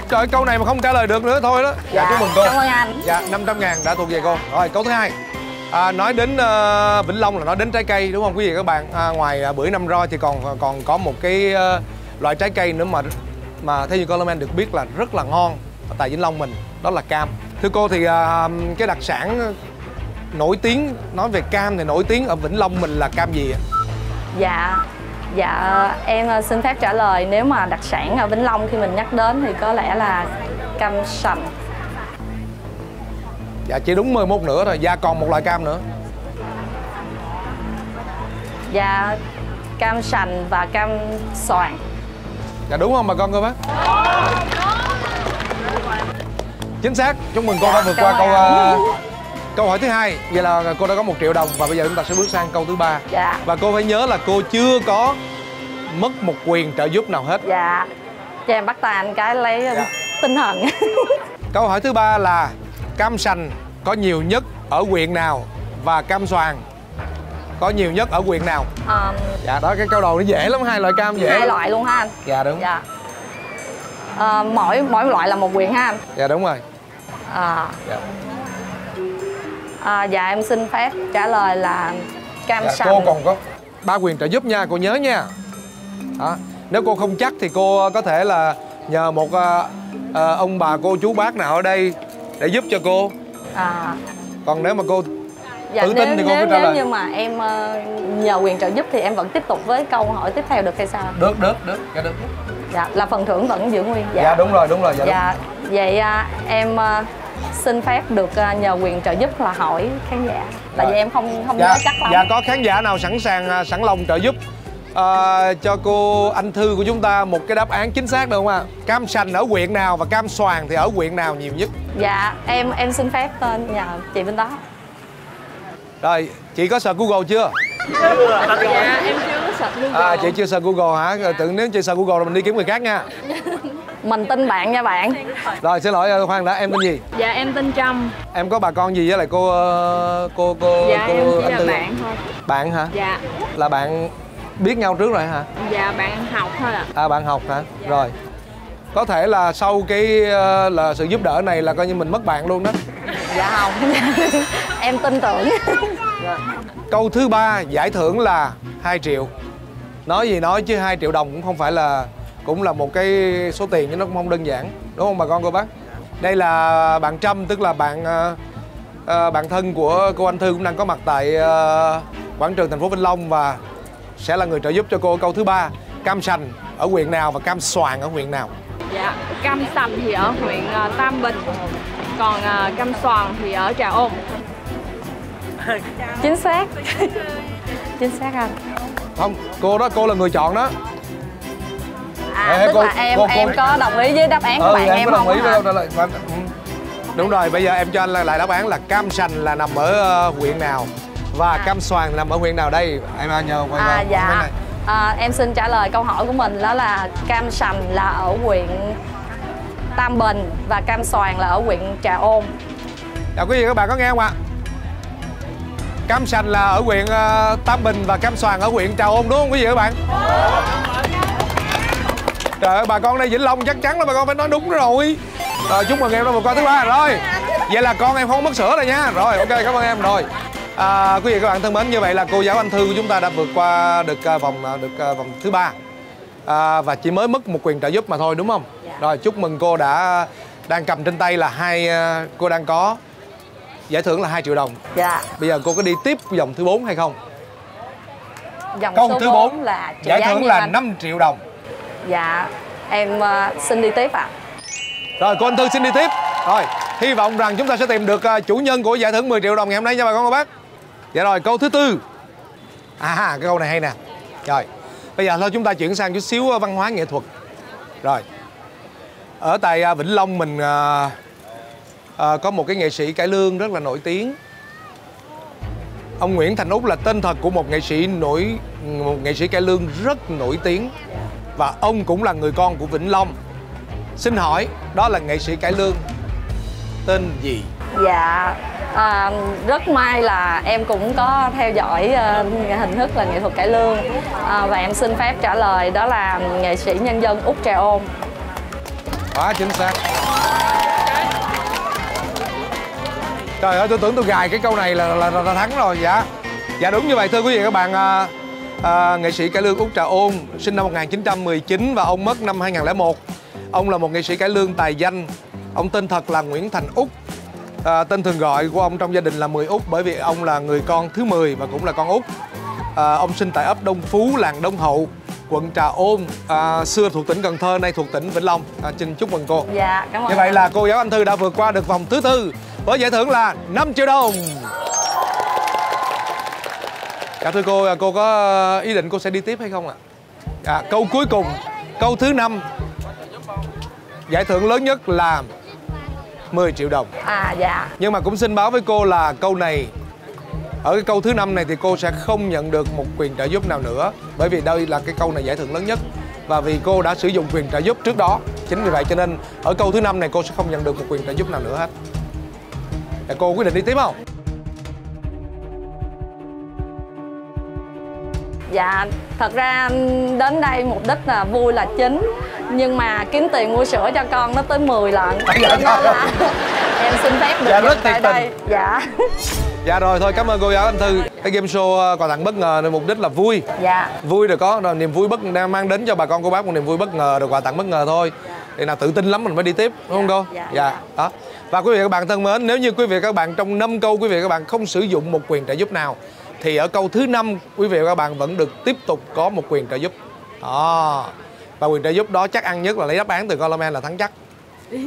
Trời, câu này mà không trả lời được nữa thôi đó. Dạ chúc mừng cô. Cảm ơn anh. Dạ 500.000 đã thuộc về cô. Rồi câu thứ hai, nói đến Vĩnh Long là nói đến trái cây đúng không quý vị các bạn? Ngoài bưởi năm roi thì còn có một cái loại trái cây nữa mà theo như Coleman được biết là rất là ngon tại Vĩnh Long mình, đó là cam. Thưa cô thì cái đặc sản nổi tiếng, nói về cam thì nổi tiếng ở Vĩnh Long mình là cam gì ạ? Dạ em xin phép trả lời, nếu mà đặc sản ở Vĩnh Long khi mình nhắc đến thì có lẽ là cam sành. Dạ chỉ đúng 11 nữa rồi, và còn một loại cam nữa. Dạ cam sành và cam xoàn. Dạ đúng không bà con cô bác? Chính xác, chúc mừng cô đã vượt qua câu hỏi thứ hai. Vậy là cô đã có 1 triệu đồng và bây giờ chúng ta sẽ bước sang câu thứ ba. Và cô phải nhớ là cô chưa có mất một quyền trợ giúp nào hết. Dạ. Cho em bắt tay anh cái lấy tinh thần. Câu hỏi thứ ba là cam sành có nhiều nhất ở huyện nào và cam xoàn có nhiều nhất ở huyện nào? Dạ đó, cái câu đầu nó dễ lắm, hai loại cam dễ. Hai loại luôn ha anh? Dạ đúng. Dạ. Mỗi loại là một huyện ha anh? Dạ đúng rồi. Dạ em xin phép trả lời là cam sành. Cô còn có 3 quyền trợ giúp nha, cô nhớ nha. Đó. Nếu cô không chắc thì cô có thể là nhờ một ông bà cô chú bác nào ở đây để giúp cho cô. Còn nếu mà cô tự tin thì cô cứ trả lời. Nếu như mà em nhờ quyền trợ giúp thì em vẫn tiếp tục với câu hỏi tiếp theo được hay sao? Được. Dạ, là phần thưởng vẫn giữ nguyên. Dạ đúng rồi. Dạ, vậy em xin phép được nhờ quyền trợ giúp là hỏi khán giả. Tại vì em không nhớ chắc lắm. Dạ, có khán giả nào sẵn lòng trợ giúp cho cô Anh Thư của chúng ta một cái đáp án chính xác được không ạ? Cam sành ở huyện nào và cam xoàn thì ở huyện nào nhiều nhất? Dạ, em xin phép nhờ chị bên đó. Rồi, chị có search Google chưa? Dạ, em chưa có search Google. Chị chưa search Google hả? Tưởng nếu chị search Google rồi mình đi kiếm người khác nha. Mình tin bạn nha bạn. Rồi, xin lỗi khoan đã, em tên gì? Dạ, em tên Trâm. Em có bà con gì với lại cô Dạ, em chỉ Anh Thư? là bạn thôi. Bạn hả? Dạ. Là bạn biết nhau trước rồi hả? Dạ, bạn học thôi ạ. Bạn học hả? Dạ. Rồi. Có thể là sau cái là sự giúp đỡ này là coi như mình mất bạn luôn đó. Dạ không. Em tin tưởng. Câu thứ 3 giải thưởng là 2 triệu. Nói gì nói chứ 2 triệu đồng cũng không phải là, cũng là một cái số tiền chứ nó cũng không đơn giản, đúng không bà con cô bác? Đây là bạn Trâm, tức là bạn thân của cô Anh Thư cũng đang có mặt tại quảng trường thành phố Vĩnh Long và sẽ là người trợ giúp cho cô. Câu thứ 3, cam sành ở huyện nào và cam xoàn ở huyện nào? Dạ, cam sành thì ở huyện Tam Bình, còn cam xoàn thì ở Trà Ôn. Chính xác. Chính xác anh. Không, cô là người chọn đó. Tức là em có đồng ý với đáp án của bạn em không? Đồng ý với câu trả lời. Đúng rồi, bây giờ em cho anh lại đáp án là cam sành là nằm ở huyện nào và cam xoàn nằm ở huyện nào đây? Em nhờ quay vào dạ. Này. Em xin trả lời câu hỏi của mình đó là cam sành là ở huyện Tam Bình và cam xoàn là ở huyện Trà Ôn. Chào quý vị các bạn có nghe không ạ? Cam sành là ở huyện Tam Bình và cam xoàn ở huyện Trà Ôn đúng không quý vị các bạn? Trời ơi, bà con đây Vĩnh Long chắc chắn là bà con phải nói đúng rồi. Rồi chúc mừng em đã vượt qua thứ 3 rồi. Vậy là con em không mất sữa rồi nha. Rồi ok, cảm ơn em rồi. Quý vị các bạn thân mến, như vậy là cô giáo Anh Thư của chúng ta đã vượt qua được vòng thứ 3 và chỉ mới mất một quyền trợ giúp mà thôi đúng không? Dạ. Rồi chúc mừng cô đang cầm trên tay là cô đang có giải thưởng là 2 triệu đồng. Dạ. Bây giờ cô có đi tiếp vòng thứ 4 hay không? Vòng câu số thứ 4 là giải thưởng là 5 triệu đồng. Dạ, em xin đi tiếp ạ. Rồi cô Anh Thư xin đi tiếp. Rồi, hy vọng rằng chúng ta sẽ tìm được chủ nhân của giải thưởng 10 triệu đồng ngày hôm nay nha bà con cô bác. Dạ rồi, câu thứ 4. Cái câu này hay nè. Rồi, bây giờ thôi chúng ta chuyển sang chút xíu văn hóa nghệ thuật. Rồi, ở tại Vĩnh Long mình có một cái nghệ sĩ cải lương rất là nổi tiếng. Ông Nguyễn Thành Úc là tên thật của một nghệ sĩ cải lương rất nổi tiếng. Và ông cũng là người con của Vĩnh Long. Xin hỏi, đó là nghệ sĩ cải lương tên gì? Dạ, rất may là em cũng có theo dõi hình thức là nghệ thuật cải lương và em xin phép trả lời đó là nghệ sĩ nhân dân Út Trà Ôn. Quá chính xác. Trời ơi, tôi tưởng tôi gài cái câu này là thắng rồi. Dạ đúng như vậy thưa quý vị các bạn. Nghệ sĩ cải lương Út Trà Ôn sinh năm 1919 và ông mất năm 2001. Ông là một nghệ sĩ cải lương tài danh. Ông tên thật là Nguyễn Thành Úc. Tên thường gọi của ông trong gia đình là Mười Út bởi vì ông là người con thứ 10 và cũng là con út. Ông sinh tại ấp Đông Phú, làng Đông Hậu, quận Trà Ôn, xưa thuộc tỉnh Cần Thơ, nay thuộc tỉnh Vĩnh Long. Xin chúc mừng cô. Dạ, cảm ơn. Như vậy là cô giáo Anh Thư đã vượt qua được vòng thứ 4 với giải thưởng là 5 triệu đồng. Dạ thưa cô có ý định cô sẽ đi tiếp hay không ạ? Câu cuối cùng, câu thứ 5. Giải thưởng lớn nhất là 10 triệu đồng. Dạ. Nhưng mà cũng xin báo với cô là câu này Ở cái câu thứ 5 này thì cô sẽ không nhận được một quyền trợ giúp nào nữa, bởi vì đây là cái câu này giải thưởng lớn nhất và vì cô đã sử dụng quyền trợ giúp trước đó. Chính vì vậy cho nên ở câu thứ 5 này cô sẽ không nhận được một quyền trợ giúp nào nữa hết. Và cô quyết định đi tiếp không? Dạ, thật ra đến đây mục đích là vui là chính, nhưng mà kiếm tiền mua sữa cho con nó tới 10 lần. Cho nên là em xin phép được dừng tại đây. Dạ. Dạ rồi, thôi cảm ơn cô giáo Anh Thư. Cái game show quà tặng bất ngờ nên mục đích là vui. Dạ. Vui rồi có rồi niềm vui đang mang đến cho bà con cô bác một niềm vui bất ngờ, rồi quà tặng bất ngờ thôi. Thì nào tự tin lắm mình mới đi tiếp, đúng không cô? Dạ. Đó. Và quý vị các bạn thân mến, nếu như quý vị các bạn trong 5 câu quý vị các bạn không sử dụng một quyền trợ giúp nào thì ở câu thứ 5 quý vị và các bạn vẫn được tiếp tục có một quyền trợ giúp. Đó. Và quyền trợ giúp đó chắc ăn nhất là lấy đáp án từ comment là thắng chắc.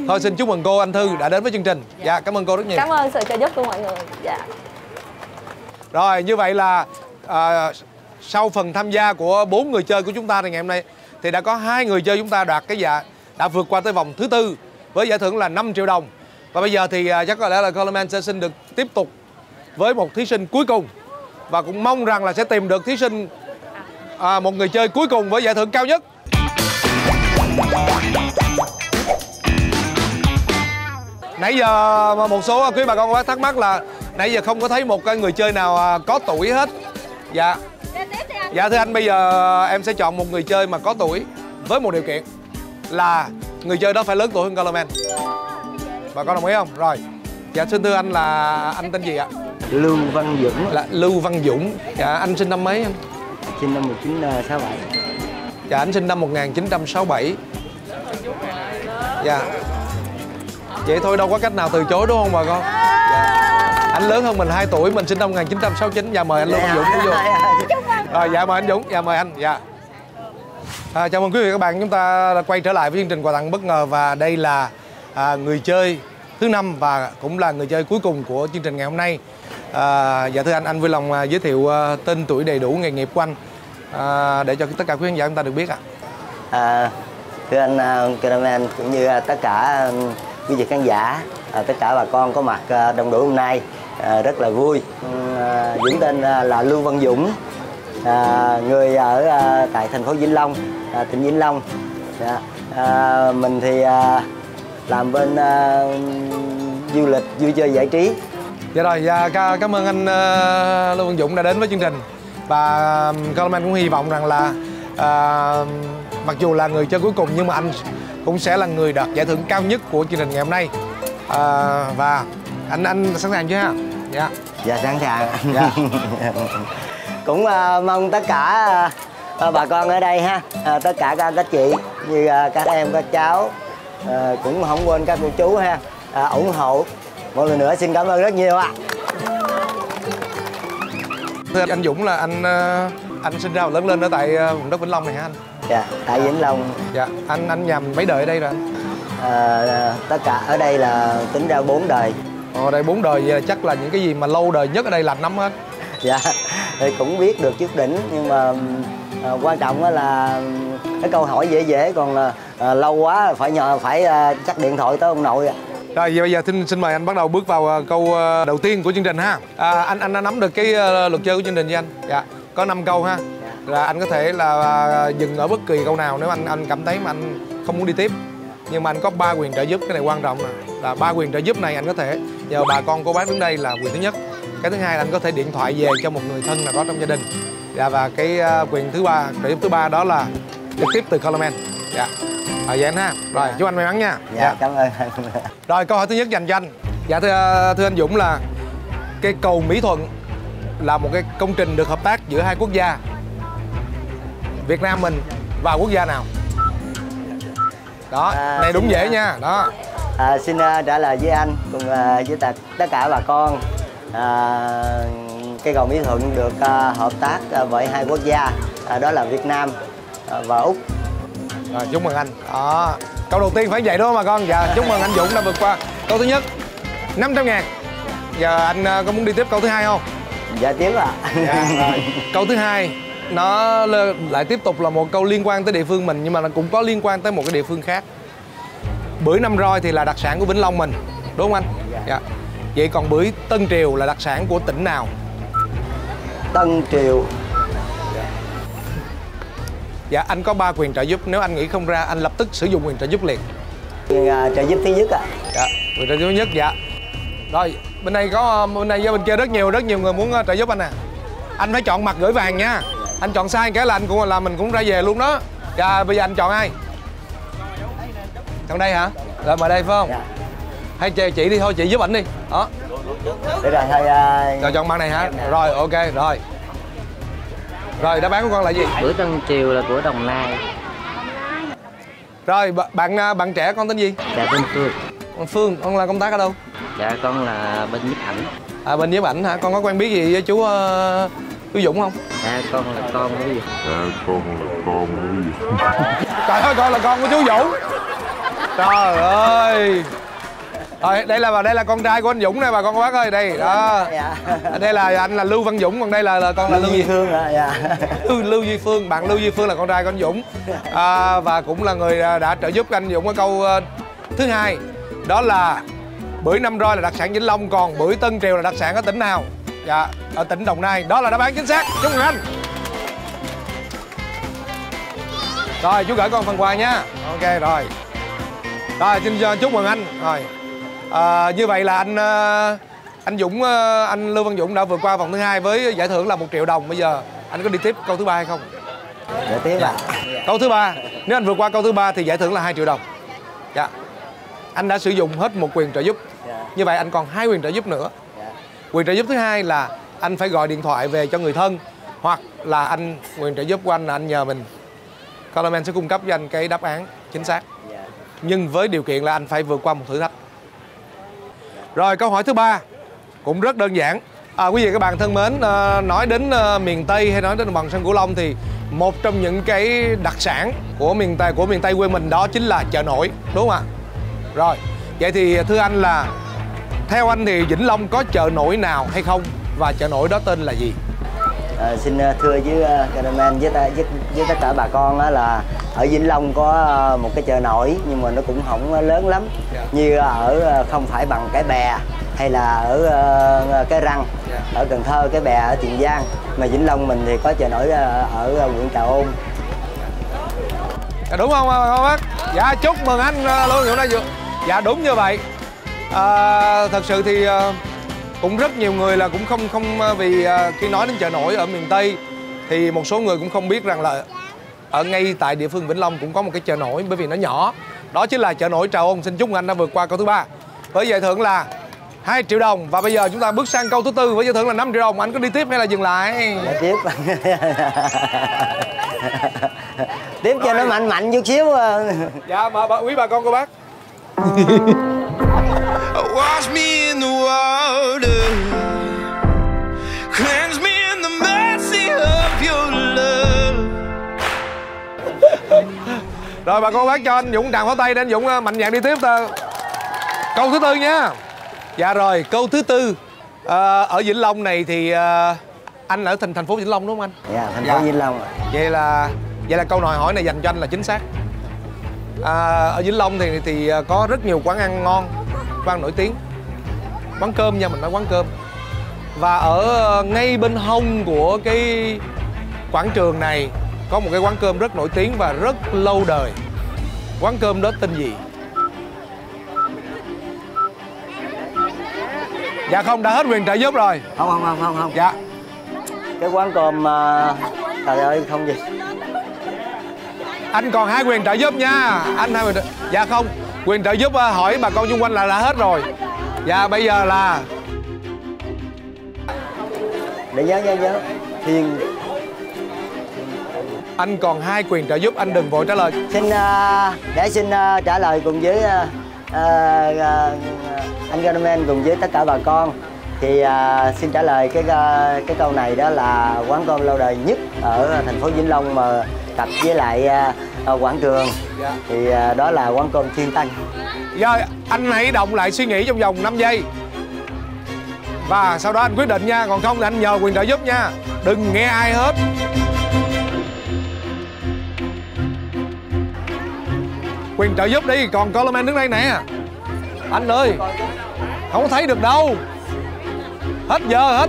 Thôi xin chúc mừng cô Anh Thư đã đến với chương trình. Dạ, cảm ơn cô rất nhiều. Cảm ơn sự trợ giúp của mọi người. Dạ. Rồi, như vậy là sau phần tham gia của 4 người chơi của chúng ta thì ngày hôm nay thì đã có 2 người chơi chúng ta đạt cái đã vượt qua tới vòng thứ 4 với giải thưởng là 5 triệu đồng. Và bây giờ thì chắc có lẽ là Coleman sẽ xin được tiếp tục với một thí sinh cuối cùng. Và cũng mong rằng là sẽ tìm được thí sinh một người chơi cuối cùng với giải thưởng cao nhất. Nãy giờ một số quý bà con bác thắc mắc là nãy giờ không có thấy một người chơi nào có tuổi hết. Dạ. Dạ thưa anh, bây giờ em sẽ chọn một người chơi mà có tuổi với một điều kiện là người chơi đó phải lớn tuổi hơn Coleman. Bà con đồng ý không? Rồi. Dạ xin thưa anh là anh tên gì ạ? Lưu Văn Dũng. Là Lưu Văn Dũng. Dạ anh sinh năm mấy anh? Sinh năm 1967. Dạ anh sinh năm 1967. Dạ. Vậy thôi đâu có cách nào từ chối đúng không bà con? Dạ. Anh lớn hơn mình 2 tuổi, mình sinh năm 1969. Dạ mời anh Lưu Văn Dũng đi vô. Rồi dạ mời anh Dũng, dạ mời anh. Dạ. Chào mừng quý vị và các bạn, chúng ta đã quay trở lại với chương trình quà tặng bất ngờ và đây là người chơi thứ 5 và cũng là người chơi cuối cùng của chương trình ngày hôm nay. Dạ thưa anh vui lòng giới thiệu tên tuổi đầy đủ, nghề nghiệp của anh để cho tất cả quý khán giả chúng ta được biết ạ. Thưa anh cameraman cũng như tất cả quý vị khán giả, tất cả bà con có mặt đông đủ hôm nay rất là vui. Dũng tên là Lưu Văn Dũng, người ở tại thành phố Vĩnh Long, tỉnh Vĩnh Long. Mình thì làm bên du lịch, vui chơi giải trí. Dạ rồi, cảm ơn anh Lưu Văn Dũng đã đến với chương trình. Và Coleman cũng hy vọng rằng là mặc dù là người chơi cuối cùng nhưng mà anh cũng sẽ là người đạt giải thưởng cao nhất của chương trình ngày hôm nay. Và anh sẵn sàng chưa ha? Dạ. Dạ sẵn sàng. Dạ. Cũng mong tất cả bà con ở đây ha, tất cả các chị như các em, các cháu, cũng không quên các cô chú ha, ủng hộ. Một lần nữa xin cảm ơn rất nhiều ạ. Thưa anh Dũng là anh sinh ra và lớn lên ở tại vùng đất Vĩnh Long này hả anh? Dạ, tại Vĩnh Long. Dạ, anh nhầm mấy đời ở đây rồi anh? Tất cả ở đây là tính ra 4 đời. Ở đây 4 đời, vậy là chắc là những cái gì mà lâu đời nhất ở đây lành lắm hết. Dạ, thì cũng biết được chút đỉnh nhưng mà quan trọng là cái câu hỏi dễ dễ, còn là lâu quá phải chắc điện thoại tới ông nội. Rồi vậy bây giờ xin mời anh bắt đầu bước vào câu đầu tiên của chương trình ha. Anh đã nắm được cái luật chơi của chương trình với anh. Dạ, có 5 câu ha. Là anh có thể là dừng ở bất kỳ câu nào nếu anh cảm thấy mà anh không muốn đi tiếp. Nhưng mà anh có 3 quyền trợ giúp, cái này quan trọng nè. Là 3 quyền trợ giúp này anh có thể nhờ bà con cô bác đứng đây là quyền thứ nhất. Cái thứ hai là anh có thể điện thoại về cho một người thân nào đó trong gia đình. Dạ, và cái quyền thứ ba, trợ giúp thứ ba đó là trực tiếp từ Coleman. Dạ. Vậy anh ha. Rồi, chúc anh may mắn nha. Dạ, cảm ơn anh. Rồi, câu hỏi thứ nhất dành cho anh. Dạ thưa anh Dũng là cái cầu Mỹ Thuận là một cái công trình được hợp tác giữa 2 quốc gia, Việt Nam mình và quốc gia nào? Đó, này đúng dễ nha. Đó. Xin trả lời với anh cùng với tất cả bà con. Cây cầu Mỹ Thuận được hợp tác với 2 quốc gia, đó là Việt Nam và Úc. Rồi, chúc mừng anh. Đó. Câu đầu tiên phải vậy đúng không bà con? Dạ, chúc mừng anh Dũng đã vượt qua câu thứ nhất 500.000. Giờ anh có muốn đi tiếp câu thứ hai không? Dạ tiếp ạ. Dạ, rồi. Câu thứ hai nó lại tiếp tục là một câu liên quan tới địa phương mình nhưng mà nó cũng có liên quan tới một cái địa phương khác. Bưởi Năm Roi thì là đặc sản của Vĩnh Long mình, đúng không anh? Dạ. Vậy còn bưởi Tân Triều là đặc sản của tỉnh nào? Tân Triều. Dạ, anh có 3 quyền trợ giúp. Nếu anh nghĩ không ra, anh lập tức sử dụng quyền trợ giúp liền. Trợ giúp thứ nhất ạ. Dạ, quyền trợ giúp thứ nhất, dạ. Rồi, bên đây với bên kia rất nhiều người muốn trợ giúp anh nè. Anh phải chọn mặt gửi vàng nha. Anh chọn sai cái là anh cũng là mình cũng ra về luôn đó. Dạ, bây giờ anh chọn ai? Chọn đây hả? Rồi mời đây phải không? Dạ. Hay chị đi thôi, chị giúp ảnh đi. Đó. Để rồi thôi. Rồi chọn mặt này hả? Rồi, ok, rồi. Rồi, đáp án của con là gì? Bưởi Tân Triều là của Đồng Nai. Rồi, bạn trẻ con tên gì? Dạ, tên Phương. Con Phương, con là công tác ở đâu? Dạ, con là bên nhiếp ảnh. À, bên nhiếp ảnh hả? Con có quen biết gì với chú Dũng không? Dạ, con là con của Dũng. Trời ơi, con là con của chú Dũng. Trời ơi. Rồi, đây là con trai của anh Dũng này bà con bác ơi, đây đó. Đây là anh là Lưu Văn Dũng, còn đây là con là Lưu Duy Phương ạ. Dạ. Lưu Duy Phương, bạn Lưu Duy Phương là con trai của anh Dũng. Và cũng là người đã trợ giúp anh Dũng ở câu thứ 2. Đó là bưởi Nam Roi là đặc sản Vĩnh Long, còn bưởi Tân Triều là đặc sản ở tỉnh nào? Dạ, ở tỉnh Đồng Nai. Đó là đáp án chính xác. Chúc mừng anh. Rồi, chú gửi con phần quà nha. Ok rồi. Rồi, xin chúc mừng anh. Rồi. Như vậy là anh Lưu Văn Dũng đã vượt qua vòng thứ 2 với giải thưởng là 1 triệu đồng. Bây giờ anh có đi tiếp câu thứ 3 hay không? Để tiếp ạ. Câu thứ 3, nếu anh vượt qua câu thứ 3 thì giải thưởng là 2 triệu đồng. Dạ. Anh đã sử dụng hết 1 quyền trợ giúp. Như vậy anh còn 2 quyền trợ giúp nữa. Quyền trợ giúp thứ 2 là anh phải gọi điện thoại về cho người thân, hoặc là quyền trợ giúp của anh là anh nhờ mình, Colorman sẽ cung cấp cho anh cái đáp án chính xác. Nhưng với điều kiện là anh phải vượt qua một thử thách. Rồi, câu hỏi thứ 3 cũng rất đơn giản. Quý vị các bạn thân mến, nói đến miền Tây hay nói đến đồng bằng sông Cửu Long thì một trong những cái đặc sản của miền Tây quê mình đó chính là chợ nổi, đúng không ạ? Rồi, vậy thì thưa anh là theo anh thì Vĩnh Long có chợ nổi nào hay không, và chợ nổi đó tên là gì? Xin thưa với cameraman với tất cả bà con là ở Vĩnh Long có một cái chợ nổi, nhưng mà nó cũng không lớn lắm. Như ở không phải bằng Cái Bè hay là ở Cái Răng, ở Cần Thơ, Cái Bè ở Tiền Giang, mà Vĩnh Long mình thì có chợ nổi ở huyện Trà Ôn. Đúng không bác? Dạ, chúc mừng anh Lưu Dũng đã vượt. Dạ, đúng như vậy. Thật sự thì cũng rất nhiều người là cũng không vì khi nói đến chợ nổi ở miền Tây thì một số người cũng không biết rằng là ở ngay tại địa phương Vĩnh Long cũng có một cái chợ nổi, bởi vì nó nhỏ. Đó chính là chợ nổi Trà Ôn. Xin chúc anh đã vượt qua câu thứ 3 với giải thưởng là 2 triệu đồng. Và bây giờ chúng ta bước sang câu thứ 4 với giải thưởng là 5 triệu đồng. Anh có đi tiếp hay là dừng lại? Tiếp. Tiếp cho nó mạnh chút xíu. Dạ, quý bà con cô bác. Wash me in the water, cleanse me in the mercy of your love. Rồi bà con bác cho anh Dũng tràng pháo tay để anh Dũng mạnh dạn đi tiếp. Câu thứ 4 nha. Dạ rồi, câu thứ 4 ở Vĩnh Long này thì anh ở thành phố Vĩnh Long đúng không anh? Dạ, thành phố Vĩnh Long. Vậy là câu hỏi này dành cho anh là chính xác. Ở Vĩnh Long thì có rất nhiều quán ăn ngon, quán ăn nổi tiếng. Quán cơm nha, mình nói quán cơm. Và ở ngay bên hông của cái quảng trường này có một cái quán cơm rất nổi tiếng và rất lâu đời. Quán cơm đó tên gì? Dạ không, đã hết quyền trợ giúp rồi. Không. Dạ. Cái quán cơm trời ơi không gì. Anh còn 2 quyền trợ giúp nha. Anh 2 quyền trợ... Dạ không, quyền trợ giúp hỏi bà con xung quanh là đã hết rồi. Dạ bây giờ là để nhớ Thiên. Anh còn 2 quyền trợ giúp, anh đừng vội trả lời. Xin trả lời cùng với anh cameraman cùng với tất cả bà con. Thì xin trả lời cái câu này đó là quán cơm lâu đời nhất ở thành phố Vĩnh Long mà cặp với lại quảng trường. Thì đó là quán cơm Thiên Tân. Rồi, anh hãy động lại suy nghĩ trong vòng 5 giây. Và sau đó anh quyết định nha, còn không thì anh nhờ quyền trợ giúp nha. Đừng nghe ai hết. Quyền trợ giúp đi, còn Coleman đứng đây nè. Anh ơi, không có thấy được đâu. Hết giờ.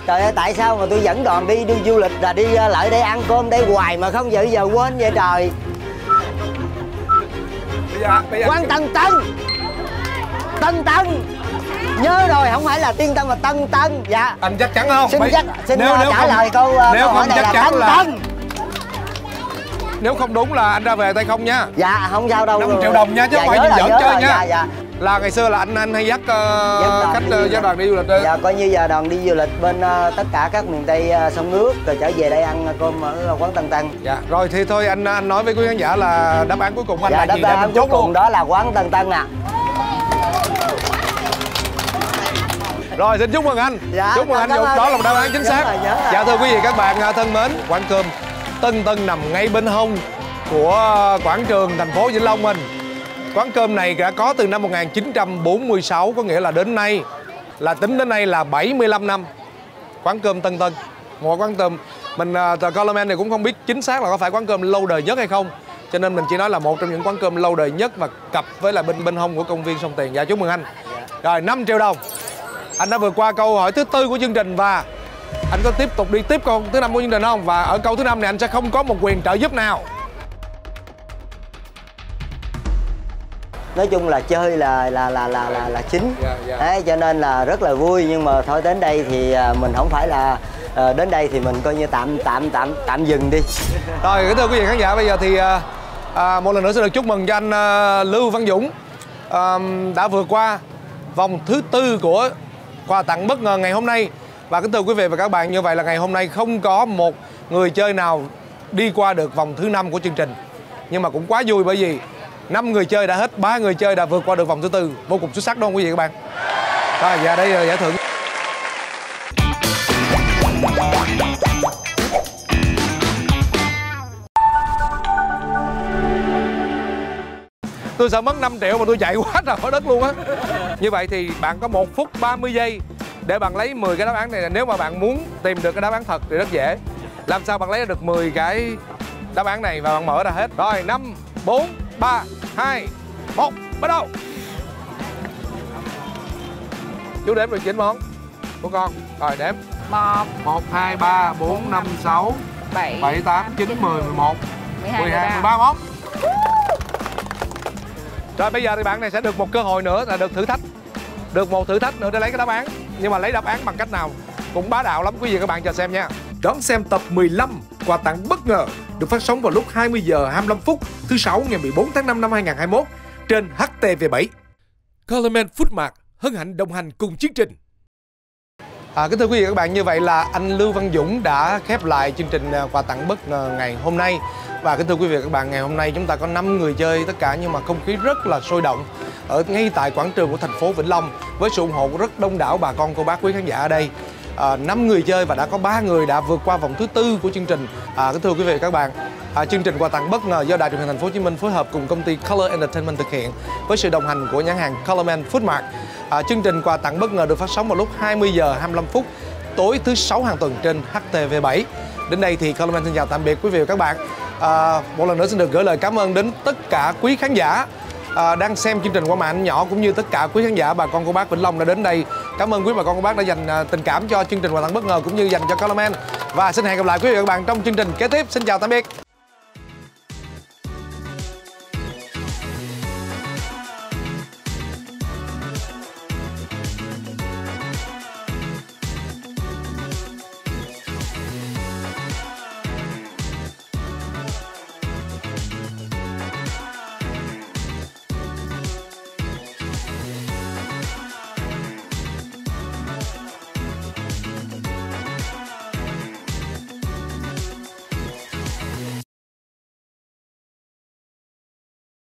Trời ơi, tại sao mà tôi dẫn đoàn đi du lịch là đi lại đây ăn cơm đây hoài mà không giờ quên vậy trời. Bây giờ Quán Tân Tân. Tân Tân. Nhớ rồi, không phải là Tiên Tân mà Tân Tân. Dạ. Anh chắc chắn không? Xin nếu trả không, lời câu nếu hỏi không này chắc là chắn Tân là Tân. nếu không đúng là anh ra về tay không nha. Dạ không sao đâu. 5 triệu đồng nha chứ không phải giỡn chơi nha. Dạ. Là ngày xưa là anh hay dắt khách dẫn đoàn đi du lịch. Dạ, coi như giờ đoàn đi du lịch bên tất cả các miền Tây sông nước rồi trở về đây ăn cơm ở quán Tân Tân. Dạ, rồi thì thôi anh nói với quý khán giả là đáp án cuối cùng anh dạ, là gì đáp án cuối cùng đó là quán Tân Tân ạ. Rồi xin chúc mừng anh. Dạ, chúc mừng anh Dục, đó là một đáp án chính xác. Dạ thưa quý vị các bạn thân mến, quán cơm Tân Tân nằm ngay bên hông của quảng trường thành phố Vĩnh Long mình. Quán cơm này đã có từ năm 1946, có nghĩa là đến nay là tính đến nay là 75 năm. Quán cơm Tân Tân, một quán cơm mình Colorman này cũng không biết chính xác là có phải quán cơm lâu đời nhất hay không, cho nên mình chỉ nói là một trong những quán cơm lâu đời nhất và cặp với là bên hông của công viên Sông Tiền. Dạ chúc mừng anh. Rồi 5 triệu đồng. Anh đã vượt qua câu hỏi thứ 4 của chương trình và anh có tiếp tục đi tiếp câu thứ 5 của chương trình không? Và ở câu thứ 5 này anh sẽ không có một quyền trợ giúp nào. Nói chung là chơi là chính. Đấy, cho nên là rất là vui, nhưng mà thôi đến đây thì mình không phải là đến đây thì mình coi như tạm dừng đi. Rồi thưa quý vị khán giả, bây giờ thì một lần nữa sẽ được chúc mừng cho anh Lưu Văn Dũng đã vượt qua vòng thứ 4 của quà tặng bất ngờ ngày hôm nay. Và kính thưa quý vị và các bạn, như vậy là ngày hôm nay không có một người chơi nào đi qua được vòng thứ 5 của chương trình. Nhưng mà cũng quá vui bởi vì 5 người chơi đã hết, 3 người chơi đã vượt qua được vòng thứ 4. Vô cùng xuất sắc đúng không quý vị các bạn? Rồi và đây là giải thưởng. Tôi sợ mất 5 triệu mà tôi chạy quá trời khỏi đất luôn á. Như vậy thì bạn có 1 phút 30 giây để bạn lấy 10 cái đáp án này. Nếu mà bạn muốn tìm được cái đáp án thật thì rất dễ. Làm sao bạn lấy được 10 cái đáp án này và bạn mở ra hết. Rồi 5, 4, 3, 2, 1, bắt đầu. Chú đếm được 9 món của con. Rồi đếm 1, 2, 3, 4, 5, 6, 7, 8, 9, 10, 11, 12, 13 món. Rồi bây giờ thì bạn này sẽ được một cơ hội nữa là được thử thách. Được một thử thách nữa để lấy cái đáp án. Nhưng mà lấy đáp án bằng cách nào cũng bá đạo lắm, quý vị các bạn chờ xem nha. Đón xem tập 15 quà tặng bất ngờ được phát sóng vào lúc 20 giờ 25 phút thứ 6 ngày 14 tháng 5 năm 2021 trên HTV7. Colorman Food Mart hân hạnh đồng hành cùng chương trình. Kính thưa quý vị các bạn, như vậy là anh Lưu Văn Dũng đã khép lại chương trình quà tặng bất ngờ ngày hôm nay. Và kính thưa quý vị các bạn, ngày hôm nay chúng ta có 5 người chơi tất cả, nhưng mà không khí rất là sôi động ở ngay tại quảng trường của thành phố Vĩnh Long với sự ủng hộ của rất đông đảo bà con cô bác quý khán giả ở đây. 5 người chơi và đã có 3 người đã vượt qua vòng thứ 4 của chương trình. Kính thưa quý vị các bạn, chương trình quà tặng bất ngờ do Đài Truyền hình Thành phố Hồ Chí Minh phối hợp cùng công ty Color Entertainment thực hiện với sự đồng hành của nhãn hàng Colorman Food Mart. Chương trình quà tặng bất ngờ được phát sóng vào lúc 20 giờ 25 phút tối thứ 6 hàng tuần trên HTV7. Đến đây thì Colorman xin chào tạm biệt quý vị và các bạn. Một lần nữa xin được gửi lời cảm ơn đến tất cả quý khán giả đang xem chương trình qua màn ảnh nhỏ, cũng như tất cả quý khán giả bà con cô bác Vĩnh Long đã đến đây. Cảm ơn quý bà con cô bác đã dành tình cảm cho chương trình quà tặng bất ngờ cũng như dành cho Colorman. Và xin hẹn gặp lại quý vị và các bạn trong chương trình kế tiếp. Xin chào tạm biệt.